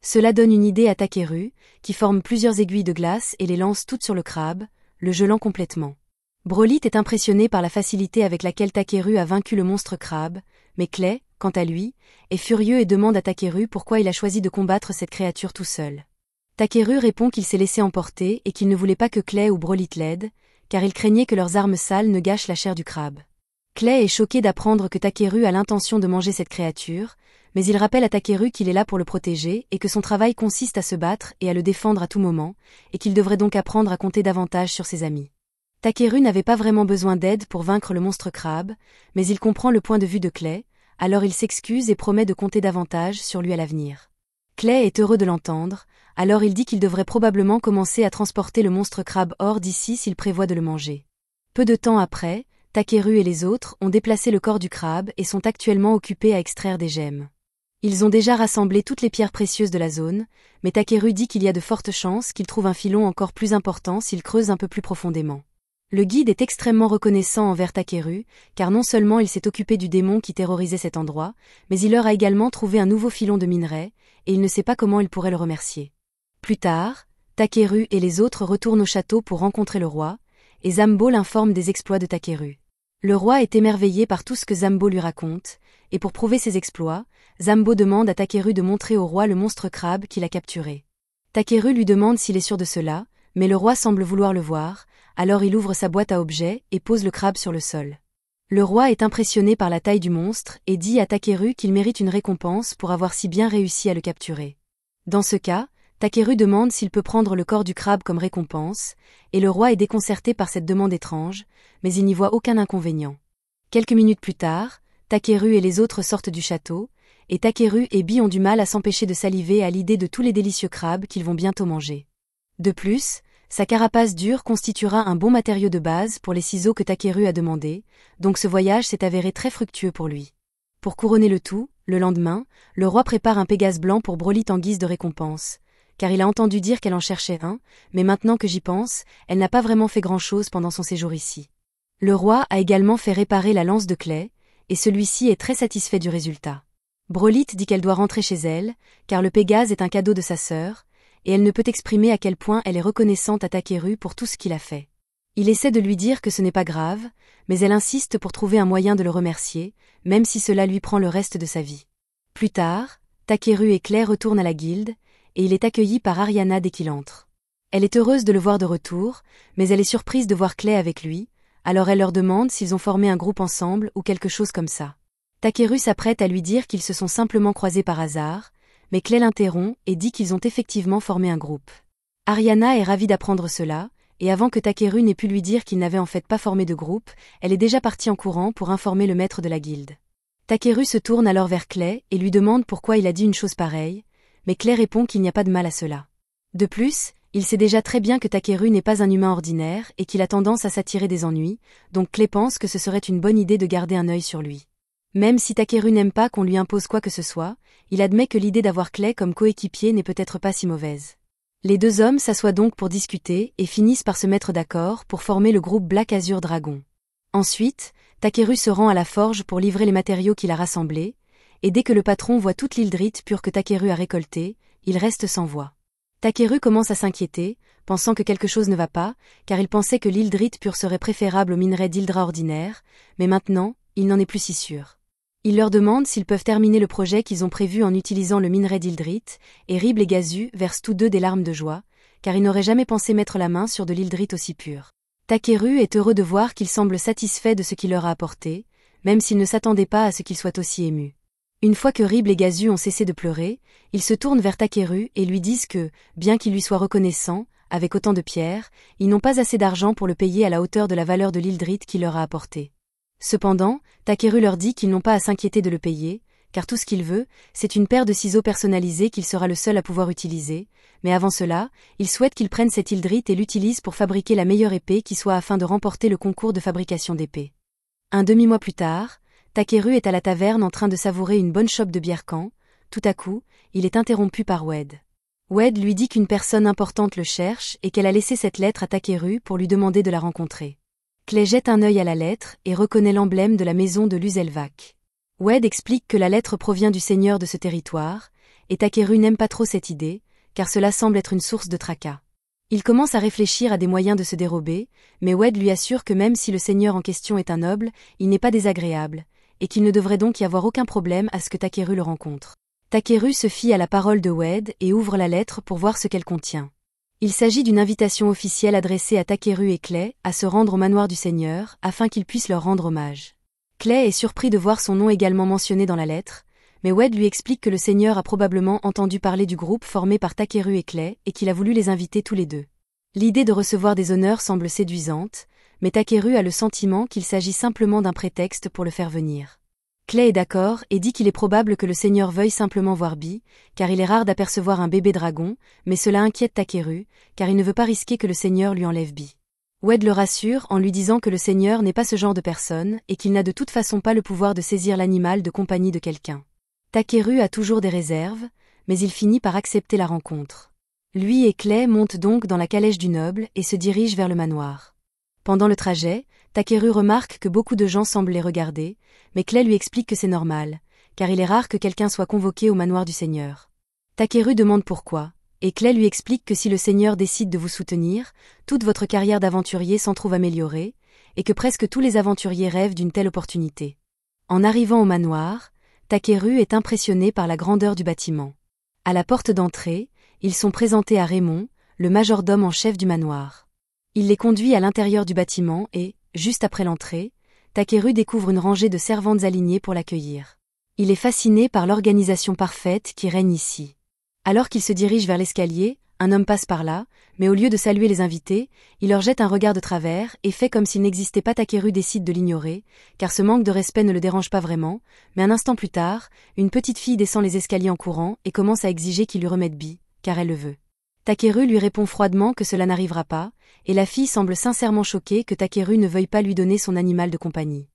Cela donne une idée à Takeru, qui forme plusieurs aiguilles de glace et les lance toutes sur le crabe, le gelant complètement. Brolit est impressionné par la facilité avec laquelle Takeru a vaincu le monstre crabe, mais Clay, quant à lui, est furieux et demande à Takeru pourquoi il a choisi de combattre cette créature tout seul. Takeru répond qu'il s'est laissé emporter et qu'il ne voulait pas que Clay ou Brolit l'aident, car il craignait que leurs armes sales ne gâchent la chair du crabe. Clay est choqué d'apprendre que Takeru a l'intention de manger cette créature, mais il rappelle à Takeru qu'il est là pour le protéger et que son travail consiste à se battre et à le défendre à tout moment, et qu'il devrait donc apprendre à compter davantage sur ses amis. Takeru n'avait pas vraiment besoin d'aide pour vaincre le monstre crabe, mais il comprend le point de vue de Clay, alors il s'excuse et promet de compter davantage sur lui à l'avenir. Clay est heureux de l'entendre, alors il dit qu'il devrait probablement commencer à transporter le monstre crabe hors d'ici s'il prévoit de le manger. Peu de temps après, Takeru et les autres ont déplacé le corps du crabe et sont actuellement occupés à extraire des gemmes. Ils ont déjà rassemblé toutes les pierres précieuses de la zone, mais Takeru dit qu'il y a de fortes chances qu'il trouve un filon encore plus important s'il creuse un peu plus profondément. Le guide est extrêmement reconnaissant envers Takeru, car non seulement il s'est occupé du démon qui terrorisait cet endroit, mais il leur a également trouvé un nouveau filon de minerai, et il ne sait pas comment il pourrait le remercier. Plus tard, Takeru et les autres retournent au château pour rencontrer le roi, et Zambo l'informe des exploits de Takeru. Le roi est émerveillé par tout ce que Zambo lui raconte, et pour prouver ses exploits, Zambo demande à Takeru de montrer au roi le monstre crabe qu'il a capturé. Takeru lui demande s'il est sûr de cela, mais le roi semble vouloir le voir, alors il ouvre sa boîte à objets et pose le crabe sur le sol. Le roi est impressionné par la taille du monstre et dit à Takeru qu'il mérite une récompense pour avoir si bien réussi à le capturer. Dans ce cas, Takeru demande s'il peut prendre le corps du crabe comme récompense, et le roi est déconcerté par cette demande étrange, mais il n'y voit aucun inconvénient. Quelques minutes plus tard, Takeru et les autres sortent du château, et Takeru et Bi ont du mal à s'empêcher de saliver à l'idée de tous les délicieux crabes qu'ils vont bientôt manger. De plus, sa carapace dure constituera un bon matériau de base pour les ciseaux que Takeru a demandé, donc ce voyage s'est avéré très fructueux pour lui. Pour couronner le tout, le lendemain, le roi prépare un Pégase blanc pour Brolit en guise de récompense, car il a entendu dire qu'elle en cherchait un, mais maintenant que j'y pense, elle n'a pas vraiment fait grand-chose pendant son séjour ici. Le roi a également fait réparer la lance de Clay, et celui-ci est très satisfait du résultat. Brolit dit qu'elle doit rentrer chez elle, car le Pégase est un cadeau de sa sœur, et elle ne peut exprimer à quel point elle est reconnaissante à Takeru pour tout ce qu'il a fait. Il essaie de lui dire que ce n'est pas grave, mais elle insiste pour trouver un moyen de le remercier, même si cela lui prend le reste de sa vie. Plus tard, Takeru et Clay retournent à la guilde, et il est accueilli par Ariana dès qu'il entre. Elle est heureuse de le voir de retour, mais elle est surprise de voir Clay avec lui, alors elle leur demande s'ils ont formé un groupe ensemble ou quelque chose comme ça. Takeru s'apprête à lui dire qu'ils se sont simplement croisés par hasard, mais Clay l'interrompt et dit qu'ils ont effectivement formé un groupe. Ariana est ravie d'apprendre cela, et avant que Takeru n'ait pu lui dire qu'il n'avait en fait pas formé de groupe, elle est déjà partie en courant pour informer le maître de la guilde. Takeru se tourne alors vers Clay et lui demande pourquoi il a dit une chose pareille, mais Clay répond qu'il n'y a pas de mal à cela. De plus, il sait déjà très bien que Takeru n'est pas un humain ordinaire et qu'il a tendance à s'attirer des ennuis, donc Clay pense que ce serait une bonne idée de garder un œil sur lui. Même si Takeru n'aime pas qu'on lui impose quoi que ce soit, il admet que l'idée d'avoir Clay comme coéquipier n'est peut-être pas si mauvaise. Les deux hommes s'assoient donc pour discuter et finissent par se mettre d'accord pour former le groupe Black Azure Dragon. Ensuite, Takeru se rend à la forge pour livrer les matériaux qu'il a rassemblés, et dès que le patron voit toute l'hydrite pure que Takeru a récoltée, il reste sans voix. Takeru commence à s'inquiéter, pensant que quelque chose ne va pas, car il pensait que l'hydrite pure serait préférable au minerai d'Hydra ordinaire, mais maintenant, il n'en est plus si sûr. Il leur demande s'ils peuvent terminer le projet qu'ils ont prévu en utilisant le minerai d'hydrite, et Rib et Gazu versent tous deux des larmes de joie, car ils n'auraient jamais pensé mettre la main sur de l'hydrite aussi pure. Takeru est heureux de voir qu'il semble satisfait de ce qu'il leur a apporté, même s'il ne s'attendait pas à ce qu'il soit aussi ému. Une fois que Rib et Gazu ont cessé de pleurer, ils se tournent vers Takeru et lui disent que, bien qu'ils lui soient reconnaissants, avec autant de pierres, ils n'ont pas assez d'argent pour le payer à la hauteur de la valeur de l'hydrite qu'il leur a apporté. Cependant, Takeru leur dit qu'ils n'ont pas à s'inquiéter de le payer, car tout ce qu'il veut, c'est une paire de ciseaux personnalisés qu'il sera le seul à pouvoir utiliser, mais avant cela, il souhaite qu'ils prennent cette hydrite et l'utilisent pour fabriquer la meilleure épée qui soit afin de remporter le concours de fabrication d'épées. Un demi-mois plus tard, Takeru est à la taverne en train de savourer une bonne chope de bière quand, tout à coup, il est interrompu par Wade. Wade lui dit qu'une personne importante le cherche et qu'elle a laissé cette lettre à Takeru pour lui demander de la rencontrer. Clay jette un œil à la lettre et reconnaît l'emblème de la maison de Luzelvac. Wade explique que la lettre provient du seigneur de ce territoire, et Takeru n'aime pas trop cette idée, car cela semble être une source de tracas. Il commence à réfléchir à des moyens de se dérober, mais Wade lui assure que même si le seigneur en question est un noble, il n'est pas désagréable, et qu'il ne devrait donc y avoir aucun problème à ce que Takeru le rencontre. Takeru se fie à la parole de Wade et ouvre la lettre pour voir ce qu'elle contient. Il s'agit d'une invitation officielle adressée à Takeru et Clay à se rendre au manoir du Seigneur afin qu'ils puissent leur rendre hommage. Clay est surpris de voir son nom également mentionné dans la lettre, mais Wade lui explique que le Seigneur a probablement entendu parler du groupe formé par Takeru et Clay et qu'il a voulu les inviter tous les deux. L'idée de recevoir des honneurs semble séduisante, mais Takeru a le sentiment qu'il s'agit simplement d'un prétexte pour le faire venir. Clay est d'accord et dit qu'il est probable que le Seigneur veuille simplement voir Bee, car il est rare d'apercevoir un bébé dragon, mais cela inquiète Takeru, car il ne veut pas risquer que le Seigneur lui enlève Bee. Wade le rassure en lui disant que le Seigneur n'est pas ce genre de personne et qu'il n'a de toute façon pas le pouvoir de saisir l'animal de compagnie de quelqu'un. Takeru a toujours des réserves, mais il finit par accepter la rencontre. Lui et Clay montent donc dans la calèche du noble et se dirigent vers le manoir. Pendant le trajet, Takeru remarque que beaucoup de gens semblent les regarder, mais Clay lui explique que c'est normal, car il est rare que quelqu'un soit convoqué au manoir du Seigneur. Takeru demande pourquoi, et Clay lui explique que si le Seigneur décide de vous soutenir, toute votre carrière d'aventurier s'en trouve améliorée, et que presque tous les aventuriers rêvent d'une telle opportunité. En arrivant au manoir, Takeru est impressionné par la grandeur du bâtiment. À la porte d'entrée, ils sont présentés à Raymond, le majordome en chef du manoir. Il les conduit à l'intérieur du bâtiment et, juste après l'entrée, Takeru découvre une rangée de servantes alignées pour l'accueillir. Il est fasciné par l'organisation parfaite qui règne ici. Alors qu'il se dirige vers l'escalier, un homme passe par là, mais au lieu de saluer les invités, il leur jette un regard de travers et fait comme s'il n'existait pas. Takeru décide de l'ignorer, car ce manque de respect ne le dérange pas vraiment, mais un instant plus tard, une petite fille descend les escaliers en courant et commence à exiger qu'il lui remette Bee, car elle le veut. Takeru lui répond froidement que cela n'arrivera pas, et la fille semble sincèrement choquée que Takeru ne veuille pas lui donner son animal de compagnie.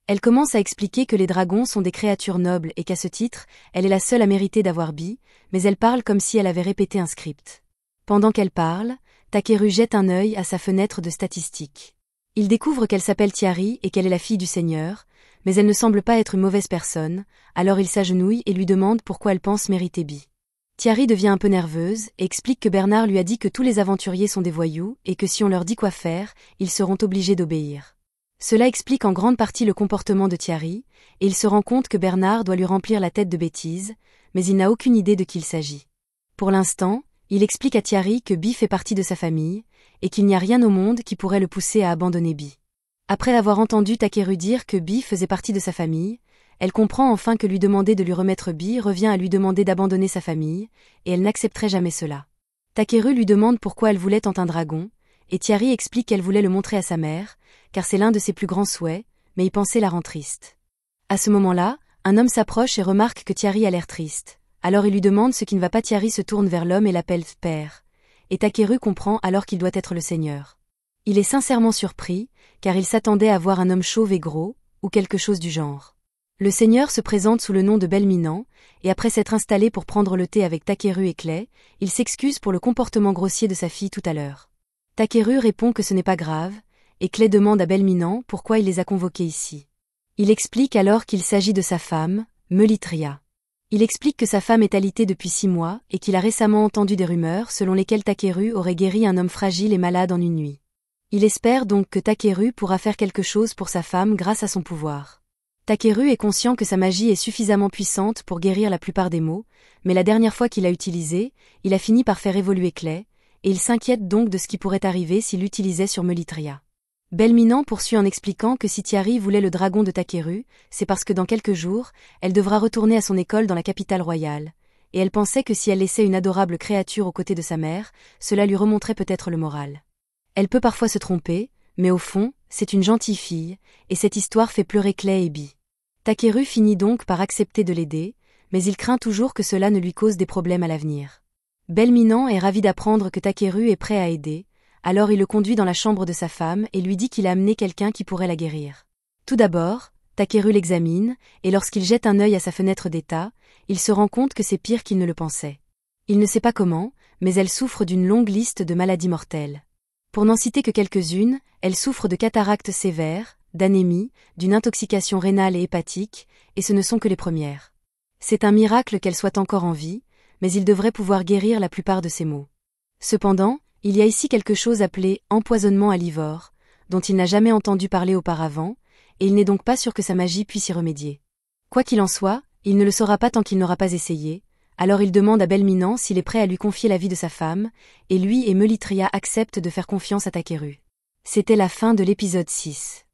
Elle commence à expliquer que les dragons sont des créatures nobles et qu'à ce titre, elle est la seule à mériter d'avoir Bee, mais elle parle comme si elle avait répété un script. Pendant qu'elle parle, Takeru jette un œil à sa fenêtre de statistiques. Il découvre qu'elle s'appelle Tiari et qu'elle est la fille du Seigneur, mais elle ne semble pas être une mauvaise personne, alors il s'agenouille et lui demande pourquoi elle pense mériter Bee. Tiari devient un peu nerveuse et explique que Bernard lui a dit que tous les aventuriers sont des voyous et que si on leur dit quoi faire, ils seront obligés d'obéir. Cela explique en grande partie le comportement de Tiari, et il se rend compte que Bernard doit lui remplir la tête de bêtises, mais il n'a aucune idée de qui il s'agit. Pour l'instant, il explique à Tiari que Bee fait partie de sa famille, et qu'il n'y a rien au monde qui pourrait le pousser à abandonner Bee. Après avoir entendu Takeru dire que Bee faisait partie de sa famille, elle comprend enfin que lui demander de lui remettre Bee revient à lui demander d'abandonner sa famille, et elle n'accepterait jamais cela. Takeru lui demande pourquoi elle voulait tant un dragon, et Tiari explique qu'elle voulait le montrer à sa mère, car c'est l'un de ses plus grands souhaits, mais y penser la rend triste. À ce moment-là, un homme s'approche et remarque que Tiari a l'air triste. Alors il lui demande ce qui ne va pas. Tiari se tourne vers l'homme et l'appelle « père », et Takeru comprend alors qu'il doit être le Seigneur. Il est sincèrement surpris, car il s'attendait à voir un homme chauve et gros, ou quelque chose du genre. Le seigneur se présente sous le nom de Belminant, et après s'être installé pour prendre le thé avec Takeru et Clay, il s'excuse pour le comportement grossier de sa fille tout à l'heure. Takeru répond que ce n'est pas grave, et Clay demande à Belminant pourquoi il les a convoqués ici. Il explique alors qu'il s'agit de sa femme, Melitria. Il explique que sa femme est alitée depuis 6 mois et qu'il a récemment entendu des rumeurs selon lesquelles Takeru aurait guéri un homme fragile et malade en une nuit. Il espère donc que Takeru pourra faire quelque chose pour sa femme grâce à son pouvoir. Takeru est conscient que sa magie est suffisamment puissante pour guérir la plupart des maux, mais la dernière fois qu'il l'a utilisée, il a fini par faire évoluer Clay, et il s'inquiète donc de ce qui pourrait arriver s'il l'utilisait sur Melitria. Belminant poursuit en expliquant que si Tiari voulait le dragon de Takeru, c'est parce que dans quelques jours, elle devra retourner à son école dans la capitale royale, et elle pensait que si elle laissait une adorable créature aux côtés de sa mère, cela lui remonterait peut-être le moral. Elle peut parfois se tromper, mais au fond, c'est une gentille fille, et cette histoire fait pleurer Clay et Bee. Takeru finit donc par accepter de l'aider, mais il craint toujours que cela ne lui cause des problèmes à l'avenir. Belminant est ravi d'apprendre que Takeru est prêt à aider, alors il le conduit dans la chambre de sa femme et lui dit qu'il a amené quelqu'un qui pourrait la guérir. Tout d'abord, Takeru l'examine, et lorsqu'il jette un œil à sa fenêtre d'état, il se rend compte que c'est pire qu'il ne le pensait. Il ne sait pas comment, mais elle souffre d'une longue liste de maladies mortelles. Pour n'en citer que quelques-unes, elle souffre de cataractes sévères, d'anémie, d'une intoxication rénale et hépatique, et ce ne sont que les premières. C'est un miracle qu'elle soit encore en vie, mais il devrait pouvoir guérir la plupart de ses maux. Cependant, il y a ici quelque chose appelé empoisonnement à l'ivore, dont il n'a jamais entendu parler auparavant, et il n'est donc pas sûr que sa magie puisse y remédier. Quoi qu'il en soit, il ne le saura pas tant qu'il n'aura pas essayé, alors il demande à Belminant s'il est prêt à lui confier la vie de sa femme, et lui et Melitria acceptent de faire confiance à Takeru. C'était la fin de l'épisode 6.